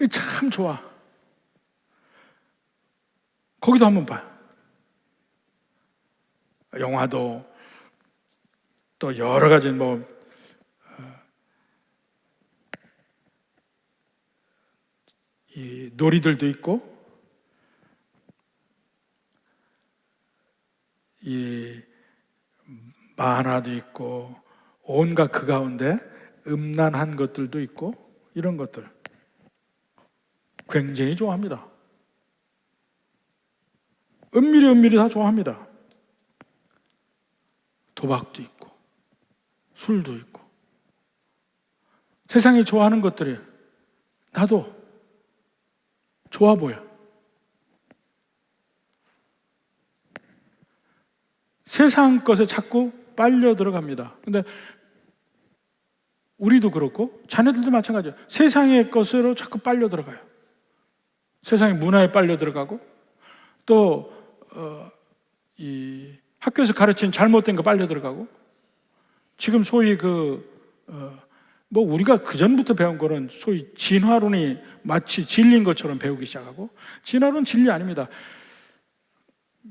이게 참 좋아. 거기도 한번 봐. 영화도 또 여러 가지 이 놀이들도 있고, 이 만화도 있고, 온갖 그 가운데 음란한 것들도 있고, 이런 것들 굉장히 좋아합니다. 은밀히 다 좋아합니다. 도박도 있고 술도 있고 세상이 좋아하는 것들이 나도 좋아 보여. 세상 것에 자꾸 빨려 들어갑니다. 근데 우리도 그렇고 자녀들도 마찬가지예요. 세상의 것으로 자꾸 빨려 들어가요. 세상의 문화에 빨려 들어가고 또 이 학교에서 가르친 잘못된 거 빨려 들어가고, 지금 소위 우리가 그전부터 배운 거는 소위 진화론이 마치 진리인 것처럼 배우기 시작하고, 진화론은 진리 아닙니다.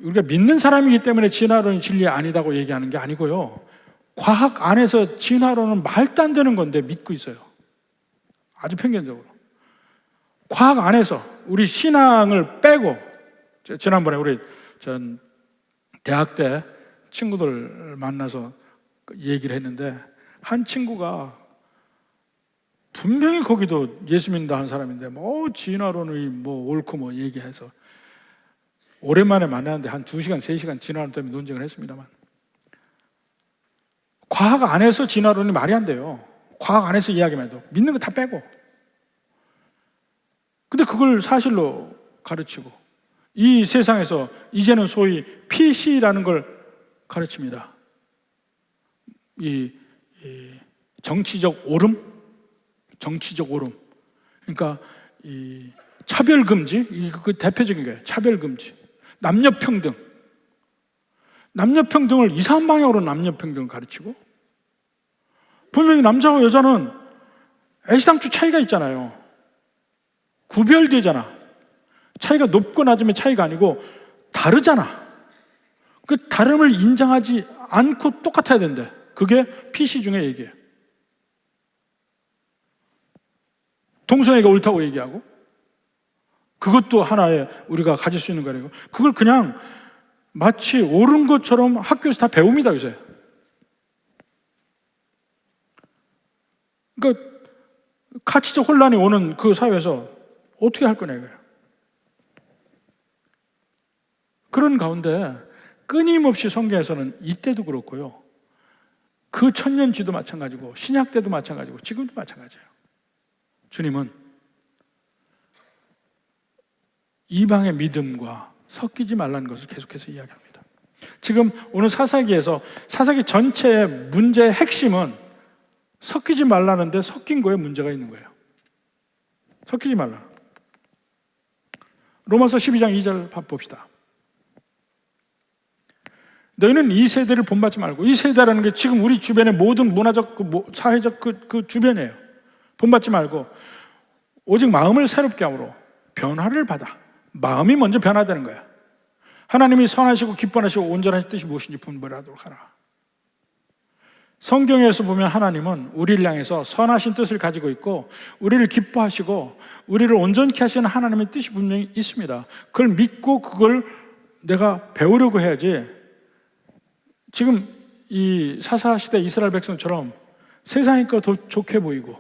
우리가 믿는 사람이기 때문에 진화론이 진리 아니다고 얘기하는 게 아니고요. 과학 안에서 진화론은 말도 안 되는 건데 믿고 있어요. 아주 편견적으로. 과학 안에서 우리 신앙을 빼고, 지난번에 우리 대학 때 친구들 만나서 얘기를 했는데 한 친구가 분명히 거기도 예수 믿는다 하는 사람인데 뭐 진화론이 뭐 옳고 뭐 얘기해서 오랜만에 만났는데 한 2시간, 3시간 진화론 때문에 논쟁을 했습니다만, 과학 안에서 진화론이 말이 안 돼요. 과학 안에서 이야기만 해도 믿는 거 다 빼고. 근데 그걸 사실로 가르치고, 이 세상에서 이제는 소위 PC라는 걸 가르칩니다. 이 정치적 옳음, 정치적 옳음. 그러니까 이 차별 금지, 그 대표적인 거예요. 차별 금지, 남녀 평등. 남녀 평등을 이상한 방향으로 남녀 평등을 가르치고, 분명히 남자와 여자는 애시당초 차이가 있잖아요. 구별되잖아. 차이가 높고 낮음의 차이가 아니고 다르잖아. 그 다름을 인정하지 않고 똑같아야 된대. 그게 PC 중에 얘기예요. 동성애가 옳다고 얘기하고, 그것도 하나의 우리가 가질 수 있는 거라고. 그걸 그냥 마치 옳은 것처럼 학교에서 다 배웁니다, 요새. 그러니까 가치적 혼란이 오는 그 사회에서 어떻게 할 거냐 이거예요. 그런 가운데 끊임없이 성경에서는 이때도 그렇고요, 그 천년지도 마찬가지고 신약 때도 마찬가지고 지금도 마찬가지예요. 주님은 이방의 믿음과 섞이지 말라는 것을 계속해서 이야기합니다. 지금 오늘 사사기에서 사사기 전체의 문제의 핵심은 섞이지 말라는데 섞인 거에 문제가 있는 거예요. 섞이지 말라. 로마서 12장 2절 봅시다. 너희는 이 세대를 본받지 말고, 이 세대라는 게 지금 우리 주변의 모든 문화적, 사회적 그 주변이에요. 본받지 말고 오직 마음을 새롭게 함으로 변화를 받아. 마음이 먼저 변화되는 거야. 하나님이 선하시고 기뻐하시고 온전하신 뜻이 무엇인지 분별하도록 하라. 성경에서 보면 하나님은 우리를 향해서 선하신 뜻을 가지고 있고, 우리를 기뻐하시고 우리를 온전케 하시는 하나님의 뜻이 분명히 있습니다. 그걸 믿고 그걸 내가 배우려고 해야지, 지금 이 사사시대 이스라엘 백성처럼 세상이 거 더 좋게 보이고,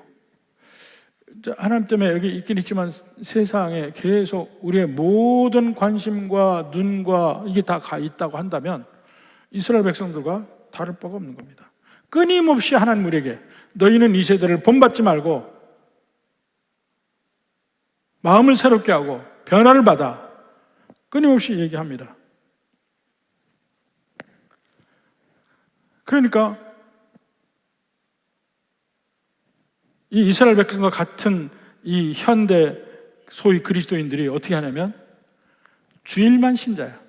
하나님 때문에 여기 있긴 있지만 세상에 계속 우리의 모든 관심과 눈과 이게 다 가 있다고 한다면 이스라엘 백성들과 다를 바가 없는 겁니다. 끊임없이 하나님 우리에게 너희는 이 세대를 본받지 말고 마음을 새롭게 하고 변화를 받아, 끊임없이 얘기합니다. 그러니까 이 이스라엘 백성과 같은 이 현대 소위 그리스도인들이 어떻게 하냐면 주일만 신자야.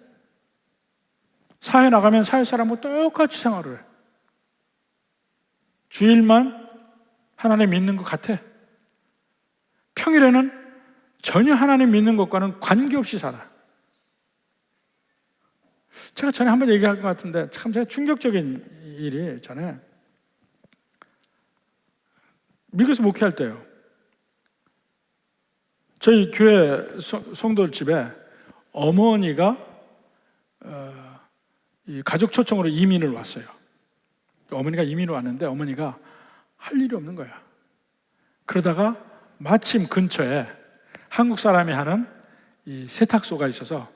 사회 나가면 사회 사람과 똑같이 생활을 해. 주일만 하나님 믿는 것 같아. 평일에는 전혀 하나님 믿는 것과는 관계없이 살아. 제가 전에 한번 얘기한 것 같은데 참 제가 충격적인 일이, 전에 미국에서 목회할 때요, 저희 교회 성도들 집에 어머니가 이 가족 초청으로 이민을 왔어요. 어머니가 이민을 왔는데 어머니가 할 일이 없는 거야. 그러다가 마침 근처에 한국 사람이 하는 이 세탁소가 있어서,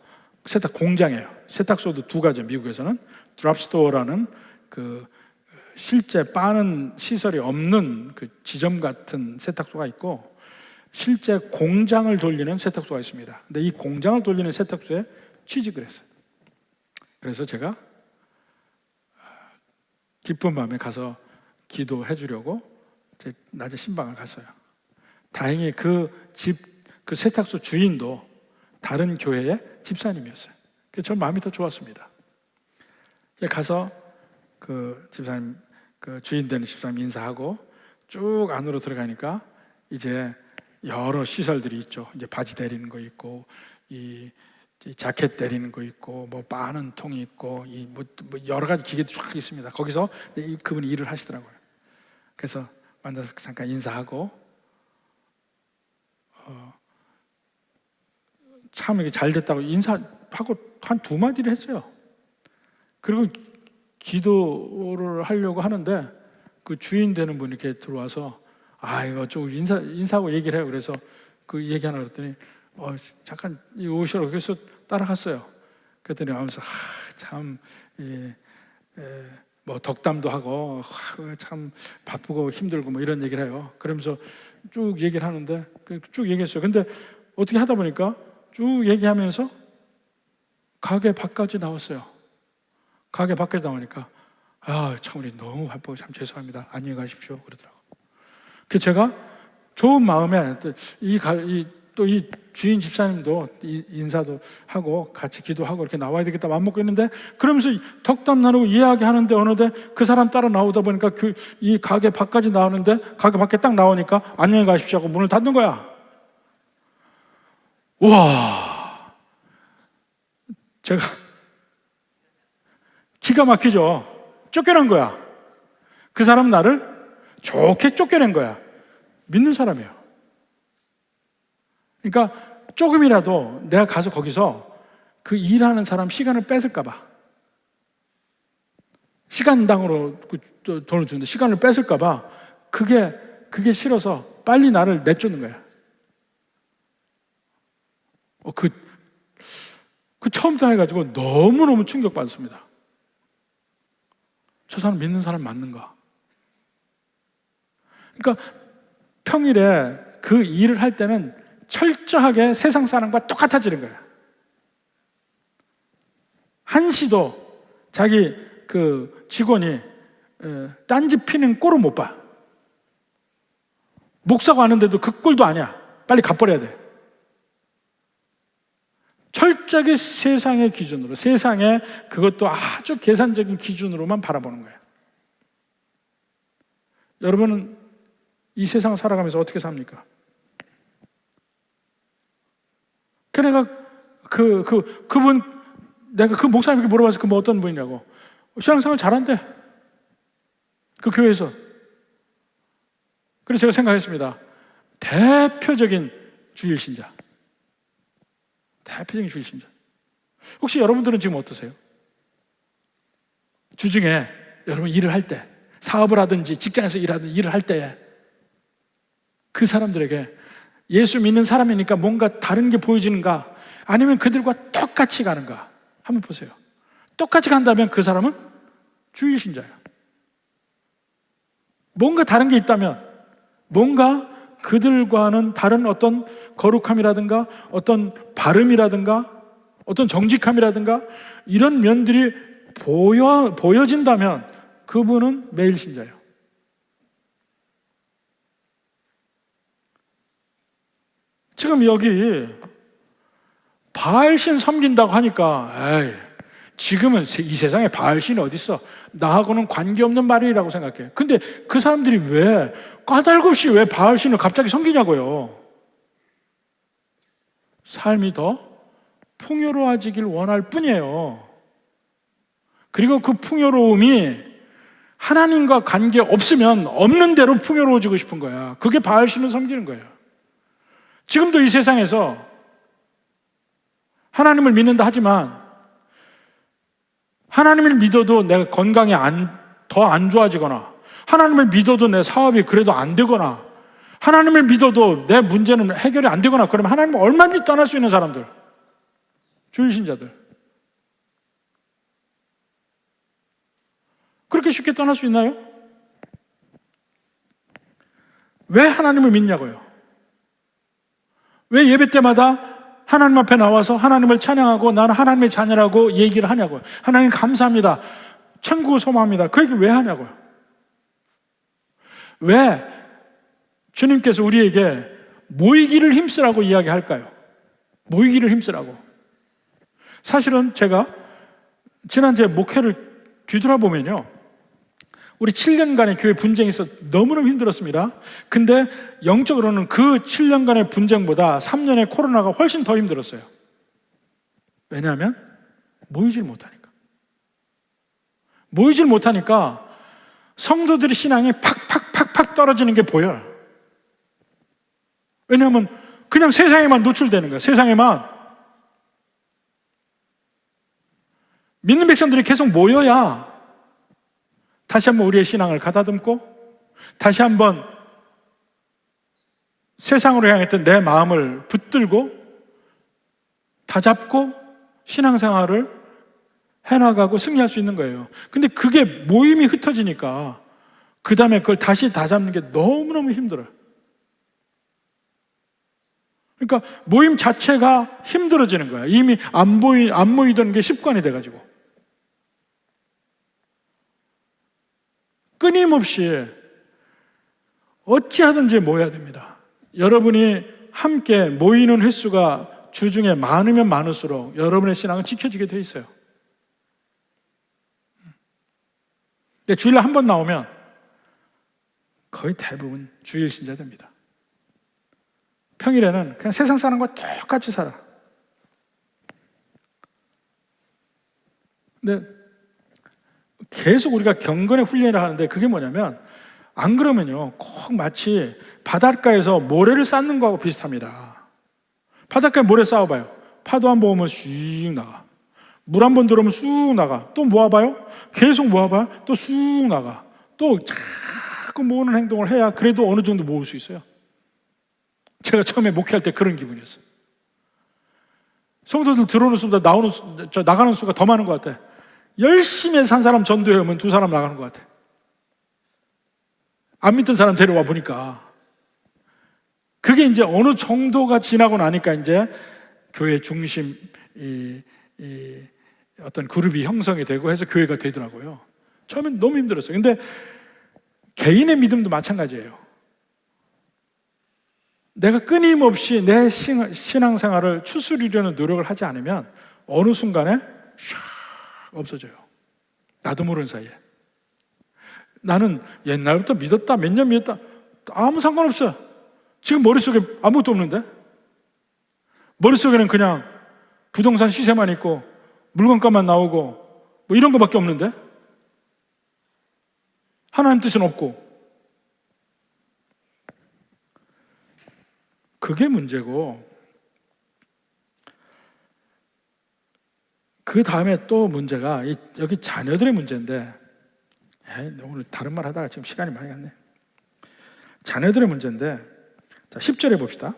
세탁 공장이에요. 세탁소도 두 가지, 미국에서는 드랍스토어라는 그 실제 빠는 시설이 없는 그 지점 같은 세탁소가 있고, 실제 공장을 돌리는 세탁소가 있습니다. 근데 이 공장을 돌리는 세탁소에 취직을 했어요. 그래서 제가 기쁜 마음에 가서 기도해 주려고 낮에 신방을 갔어요. 다행히 그 세탁소 주인도 다른 교회의 집사님이었어요. 그래서 전 마음이 더 좋았습니다. 가서 그 집사님, 그 주인 되는 집사님 인사하고 쭉 안으로 들어가니까 이제 여러 시설들이 있죠. 이제 바지 내리는 거 있고, 이 자켓 내리는 거 있고, 뭐 빠는 통이 있고, 뭐 여러 가지 기계도 쫙 있습니다. 거기서 그분이 일을 하시더라고요. 그래서 만나서 잠깐 인사하고, 참 이게 잘 됐다고 인사하고 한 2마디를 했어요. 그리고 기도를 하려고 하는데 그 주인 되는 분이 이렇게 들어와서 이거 좀 인사하고 얘기를 해요. 그래서 그 얘기하나 그랬더니 잠깐 오시라고 그래서 따라갔어요. 그랬더니 하면서 참 뭐 덕담도 하고 참 바쁘고 힘들고 뭐 이런 얘기를 해요. 그러면서 쭉 얘기를 하는데 쭉 얘기했어요. 근데 어떻게 하다 보니까 쭉 얘기하면서 가게 밖까지 나왔어요. 가게 밖까지 나오니까 참 우리 너무 바쁘고 참 죄송합니다. 안녕히 가십시오. 그러더라고요. 그 제가 좋은 마음에 또 이 주인 집사님도 인사도 하고 같이 기도하고 이렇게 나와야 되겠다 맘먹고 있는데 그러면서 덕담 나누고 이야기하는데 어느새 그 사람 따라 나오다 보니까 이 가게 밖까지 나오는데 가게 밖에 딱 나오니까 안녕히 가십시오 하고 문을 닫는 거야. 우와, 제가 기가 막히죠. 쫓겨난 거야. 그 사람은 나를 좋게 쫓겨낸 거야. 믿는 사람이에요. 그러니까 조금이라도 내가 가서 거기서 그 일하는 사람 시간을 뺏을까봐, 시간당으로 돈을 주는데 시간을 뺏을까봐 그게 싫어서 빨리 나를 내쫓는 거야. 그 처음부터 해가지고 너무너무 충격받았습니다. 저 사람 믿는 사람 맞는가? 그러니까 평일에 그 일을 할 때는 철저하게 세상 사람과 똑같아지는 거야. 한시도 자기 그 직원이 딴지 피는 꼴을 못 봐. 목사가 왔는데도 그 꼴도 아니야. 빨리 갚버려야 돼. 철저하게 세상의 기준으로, 세상의 그것도 아주 계산적인 기준으로만 바라보는 거야. 여러분은 이 세상을 살아가면서 어떻게 삽니까? 내가 그분, 내가 그 목사님께 물어봐서 그 뭐 어떤 분이냐고. 신앙생활 잘한대. 그 교회에서. 그래서 제가 생각했습니다. 대표적인 주일신자. 대표적인 주일신자. 혹시 여러분들은 지금 어떠세요? 주중에 여러분 일을 할 때, 사업을 하든지 직장에서 일을 할 때에 그 사람들에게 예수 믿는 사람이니까 뭔가 다른 게 보여지는가? 아니면 그들과 똑같이 가는가? 한번 보세요. 똑같이 간다면 그 사람은 주일신자예요. 뭔가 다른 게 있다면, 뭔가 그들과는 다른 어떤 거룩함이라든가 어떤 발음이라든가 어떤 정직함이라든가 이런 면들이 보여진다면 그분은 매일신자예요. 지금 여기 바알신 섬긴다고 하니까 지금은 이 세상에 바알신이 어딨어? 나하고는 관계없는 말이라고 생각해. 근데 그 사람들이 왜 까닭없이 왜 바알신을 갑자기 섬기냐고요. 삶이 더 풍요로워지길 원할 뿐이에요. 그리고 그 풍요로움이 하나님과 관계 없으면 없는 대로 풍요로워지고 싶은 거야. 그게 바알신을 섬기는 거예요. 지금도 이 세상에서 하나님을 믿는다 하지만 하나님을 믿어도 내 건강이 더 안 좋아지거나 하나님을 믿어도 내 사업이 그래도 안 되거나 하나님을 믿어도 내 문제는 해결이 안 되거나 그러면 하나님을 얼마든지 떠날 수 있는 사람들, 주일신자들. 그렇게 쉽게 떠날 수 있나요? 왜 하나님을 믿냐고요? 왜 예배 때마다 하나님 앞에 나와서 하나님을 찬양하고 나는 하나님의 자녀라고 얘기를 하냐고요? 하나님 감사합니다. 천국을 소망합니다. 그 얘기 왜 하냐고요? 왜 주님께서 우리에게 모이기를 힘쓰라고 이야기할까요? 모이기를 힘쓰라고. 사실은 제가 지난주에 목회를 뒤돌아보면요, 우리 7년간의 교회 분쟁이 있어서 너무너무 힘들었습니다. 근데 영적으로는 그 7년간의 분쟁보다 3년의 코로나가 훨씬 더 힘들었어요. 왜냐하면 모이질 못하니까. 모이질 못하니까 성도들의 신앙이 팍팍팍팍 떨어지는 게 보여요. 왜냐하면 그냥 세상에만 노출되는 거예요. 세상에만. 믿는 백성들이 계속 모여야 다시 한번 우리의 신앙을 가다듬고 다시 한번 세상으로 향했던 내 마음을 붙들고 다잡고 신앙생활을 해나가고 승리할 수 있는 거예요. 근데 그게 모임이 흩어지니까 그 다음에 그걸 다시 다잡는 게 너무너무 힘들어요. 그러니까 모임 자체가 힘들어지는 거야. 이미 안 모이던 게 습관이 돼가지고. 끊임없이 어찌하든지 모여야 됩니다. 여러분이 함께 모이는 횟수가 주중에 많으면 많을수록 여러분의 신앙은 지켜지게 돼 있어요. 근데 주일날 한 번 나오면 거의 대부분 주일 신자 됩니다. 평일에는 그냥 세상 사람과 똑같이 살아. 근데 계속 우리가 경건의 훈련을 하는데 그게 뭐냐면 안 그러면요 꼭 마치 바닷가에서 모래를 쌓는 거하고 비슷합니다. 바닷가에 모래 쌓아봐요. 파도 한 번 오면 슉 나가. 물 한 번 들어오면 쑥 나가. 또 모아봐요. 계속 모아봐요. 또 쑥 나가. 또 자꾸 모으는 행동을 해야 그래도 어느 정도 모을 수 있어요. 제가 처음에 목회할 때 그런 기분이었어요. 성도들 들어오는 수보다 나가는 수가 더 많은 것 같아. 열심히 산 사람 전도해오면 2사람 나가는 것 같아. 안 믿던 사람 데려와 보니까 그게 이제 어느 정도가 지나고 나니까 이제 교회 중심 어떤 그룹이 형성이 되고 해서 교회가 되더라고요. 처음엔 너무 힘들었어요. 근데 개인의 믿음도 마찬가지예요. 내가 끊임없이 내 신앙생활을 추스리려는 노력을 하지 않으면 어느 순간에 샥 없어져요. 나도 모르는 사이에. 나는 옛날부터 믿었다, 몇 년 믿었다, 아무 상관없어요. 지금 머릿속에 아무것도 없는데? 머릿속에는 그냥 부동산 시세만 있고 물건값만 나오고 뭐 이런 거밖에 없는데? 하나님 뜻은 없고. 그게 문제고, 그 다음에 또 문제가 여기 자녀들의 문제인데, 오늘 다른 말 하다가 지금 시간이 많이 갔네. 자녀들의 문제인데, 자 10절에 봅시다.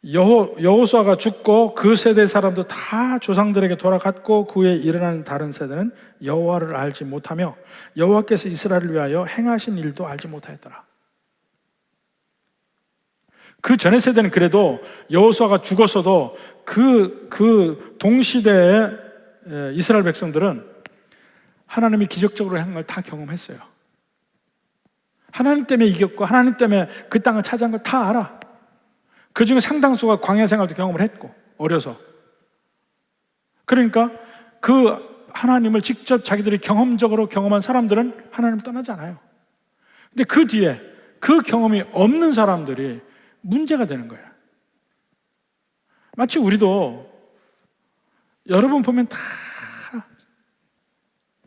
여호수아가 죽고 그 세대 사람도 다 조상들에게 돌아갔고 그 후에 일어나는 다른 세대는 여호와를 알지 못하며 여호와께서 이스라엘을 위하여 행하신 일도 알지 못하였더라. 그 전의 세대는 그래도 여호수아가 죽었어도 그 동시대의 이스라엘 백성들은 하나님이 기적적으로 한 걸 다 경험했어요. 하나님 때문에 이겼고 하나님 때문에 그 땅을 차지한 걸 다 알아. 그 중에 상당수가 광야 생활도 경험을 했고 어려서. 그러니까 그 하나님을 직접 자기들이 경험적으로 경험한 사람들은 하나님을 떠나지 않아요. 근데 그 뒤에 그 경험이 없는 사람들이 문제가 되는 거예요. 마치 우리도 여러분 보면 다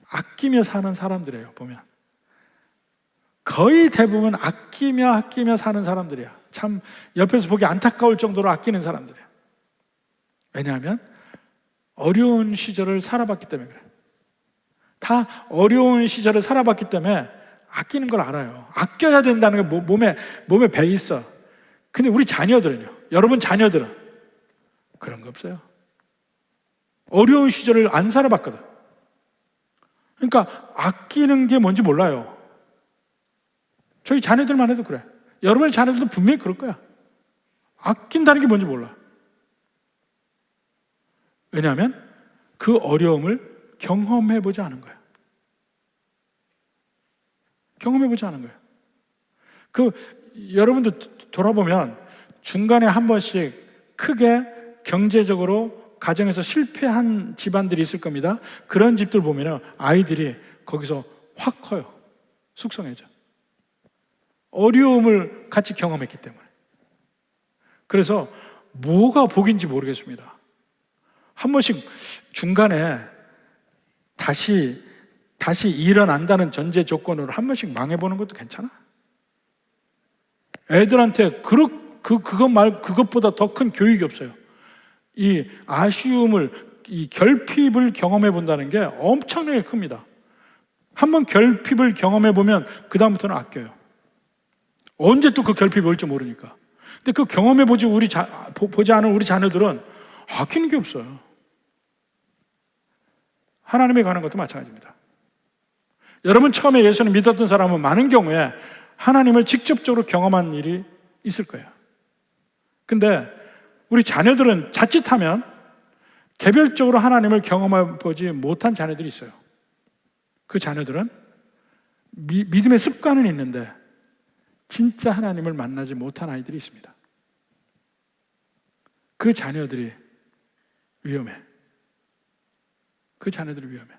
아끼며 사는 사람들이에요. 보면 거의 대부분 아끼며 사는 사람들이야. 참 옆에서 보기 안타까울 정도로 아끼는 사람들이야. 왜냐하면 어려운 시절을 살아봤기 때문에 그래. 다 어려운 시절을 살아봤기 때문에 아끼는 걸 알아요. 아껴야 된다는 게 몸에 배 있어. 근데 우리 자녀들은요, 여러분 자녀들은 그런 거 없어요. 어려운 시절을 안 살아봤거든. 그러니까 아끼는 게 뭔지 몰라요. 저희 자녀들만 해도 그래. 여러분의 자녀들도 분명히 그럴 거야. 아낀다는 게 뭔지 몰라. 왜냐하면 그 어려움을 경험해보지 않은 거야. 경험해보지 않은 거야. 여러분도 돌아보면 중간에 한 번씩 크게 경제적으로 가정에서 실패한 집안들이 있을 겁니다. 그런 집들 보면 아이들이 거기서 확 커요. 숙성해져. 어려움을 같이 경험했기 때문에. 그래서 뭐가 복인지 모르겠습니다. 한 번씩 중간에 다시 일어난다는 전제 조건으로 한 번씩 망해보는 것도 괜찮아. 애들한테 그것보다 더 큰 교육이 없어요. 이 아쉬움을 이 결핍을 경험해 본다는 게 엄청나게 큽니다. 한번 결핍을 경험해 보면 그 다음부터는 아껴요. 언제 또 그 결핍이 올지 모르니까. 근데 그 경험해 보지 않은 우리 자녀들은 아끼는 게 없어요. 하나님에 관한 것도 마찬가지입니다. 여러분 처음에 예수를 믿었던 사람은 많은 경우에 하나님을 직접적으로 경험한 일이 있을 거예요. 근데 우리 자녀들은 자칫하면 개별적으로 하나님을 경험해 보지 못한 자녀들이 있어요. 그 자녀들은 믿음의 습관은 있는데 진짜 하나님을 만나지 못한 아이들이 있습니다. 그 자녀들이 위험해. 그 자녀들이 위험해.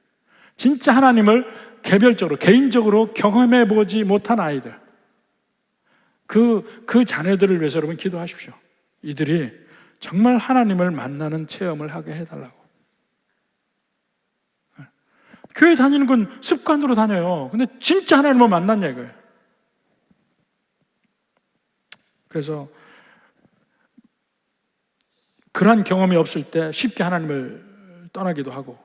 진짜 하나님을 개별적으로, 개인적으로 경험해 보지 못한 아이들. 그 자녀들을 위해서 여러분 기도하십시오. 이들이 정말 하나님을 만나는 체험을 하게 해달라고. 교회 다니는 건 습관으로 다녀요. 근데 진짜 하나님을 만났냐 이거예요. 그래서 그러한 경험이 없을 때 쉽게 하나님을 떠나기도 하고,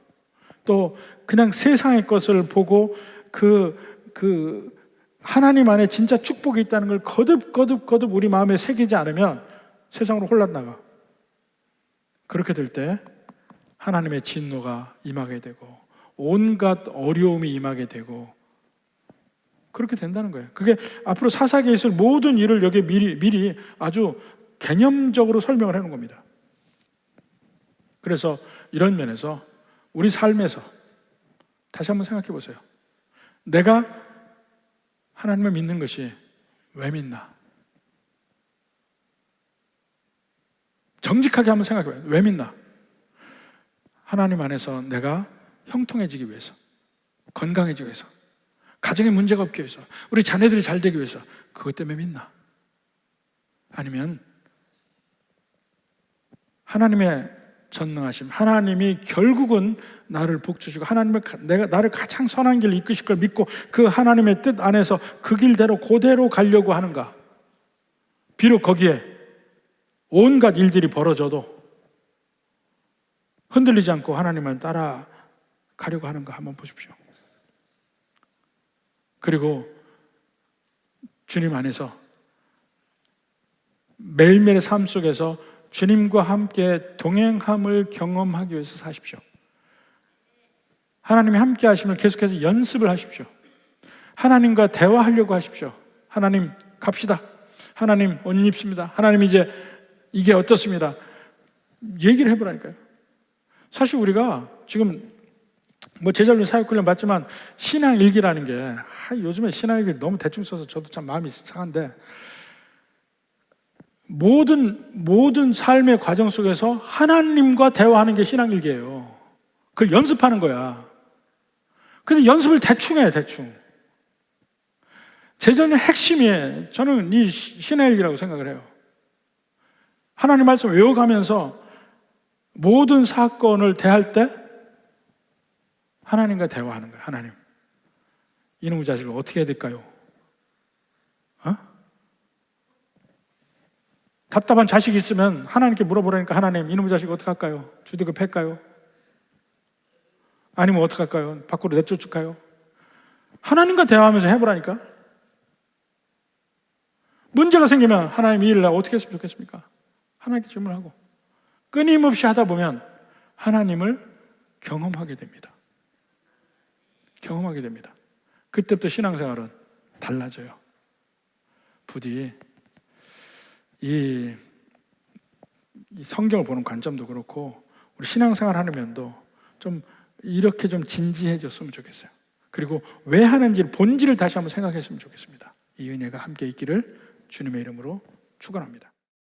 또 그냥 세상의 것을 보고 그 하나님 안에 진짜 축복이 있다는 걸 거듭 우리 마음에 새기지 않으면 세상으로 혼란나가. 그렇게 될 때 하나님의 진노가 임하게 되고 온갖 어려움이 임하게 되고 그렇게 된다는 거예요. 그게 앞으로 사사기에 있을 모든 일을 여기에 미리 아주 개념적으로 설명을 해놓은 겁니다. 그래서 이런 면에서 우리 삶에서 다시 한번 생각해 보세요. 내가 하나님을 믿는 것이 왜 믿나? 정직하게 한번 생각해 봐요. 왜 믿나? 하나님 안에서 내가 형통해지기 위해서, 건강해지기 위해서, 가정에 문제가 없기 위해서, 우리 자녀들이 잘 되기 위해서, 그것 때문에 믿나? 아니면 하나님의 전능하심, 하나님이 결국은 나를 복주시고 나를 가장 선한 길을 이끄실 걸 믿고 그 하나님의 뜻 안에서 그 길대로 그대로 가려고 하는가? 비록 거기에 온갖 일들이 벌어져도 흔들리지 않고 하나님을 따라가려고 하는가 한번 보십시오. 그리고 주님 안에서 매일매일의 삶 속에서 주님과 함께 동행함을 경험하기 위해서 사십시오. 하나님이 함께 하심을 계속해서 연습을 하십시오. 하나님과 대화하려고 하십시오. 하나님 갑시다. 하나님 옷 입습니다. 하나님 이제 이게 어떻습니다. 얘기를 해보라니까요. 사실 우리가 지금 제자훈련 사역훈련 받지만 신앙일기라는 게 요즘에 신앙일기 너무 대충 써서 저도 참 마음이 상한데, 모든 삶의 과정 속에서 하나님과 대화하는 게 신앙일기예요. 그걸 연습하는 거야. 근데 연습을 대충 해, 대충. 제자훈련 핵심이 저는 이 신앙일기라고 생각을 해요. 하나님 말씀 외워가면서 모든 사건을 대할 때 하나님과 대화하는 거예요. 하나님, 이놈의 자식을 어떻게 해야 될까요? 답답한 자식이 있으면 하나님께 물어보라니까. 하나님, 이놈의 자식 어떻게 할까요? 주대급 할까요? 아니면 어떻게 할까요? 밖으로 내쫓을까요? 하나님과 대화하면서 해보라니까. 문제가 생기면 하나님 이 일을 어떻게 했으면 좋겠습니까? 하나님께 질문하고 끊임없이 하다 보면 하나님을 경험하게 됩니다. 경험하게 됩니다. 그때부터 신앙생활은 달라져요. 부디 이 성경을 보는 관점도 그렇고 우리 신앙생활 하는 면도 좀 이렇게 좀 진지해졌으면 좋겠어요. 그리고 왜 하는지 본질을 다시 한번 생각했으면 좋겠습니다. 이 은혜가 함께 있기를 주님의 이름으로 축원합니다.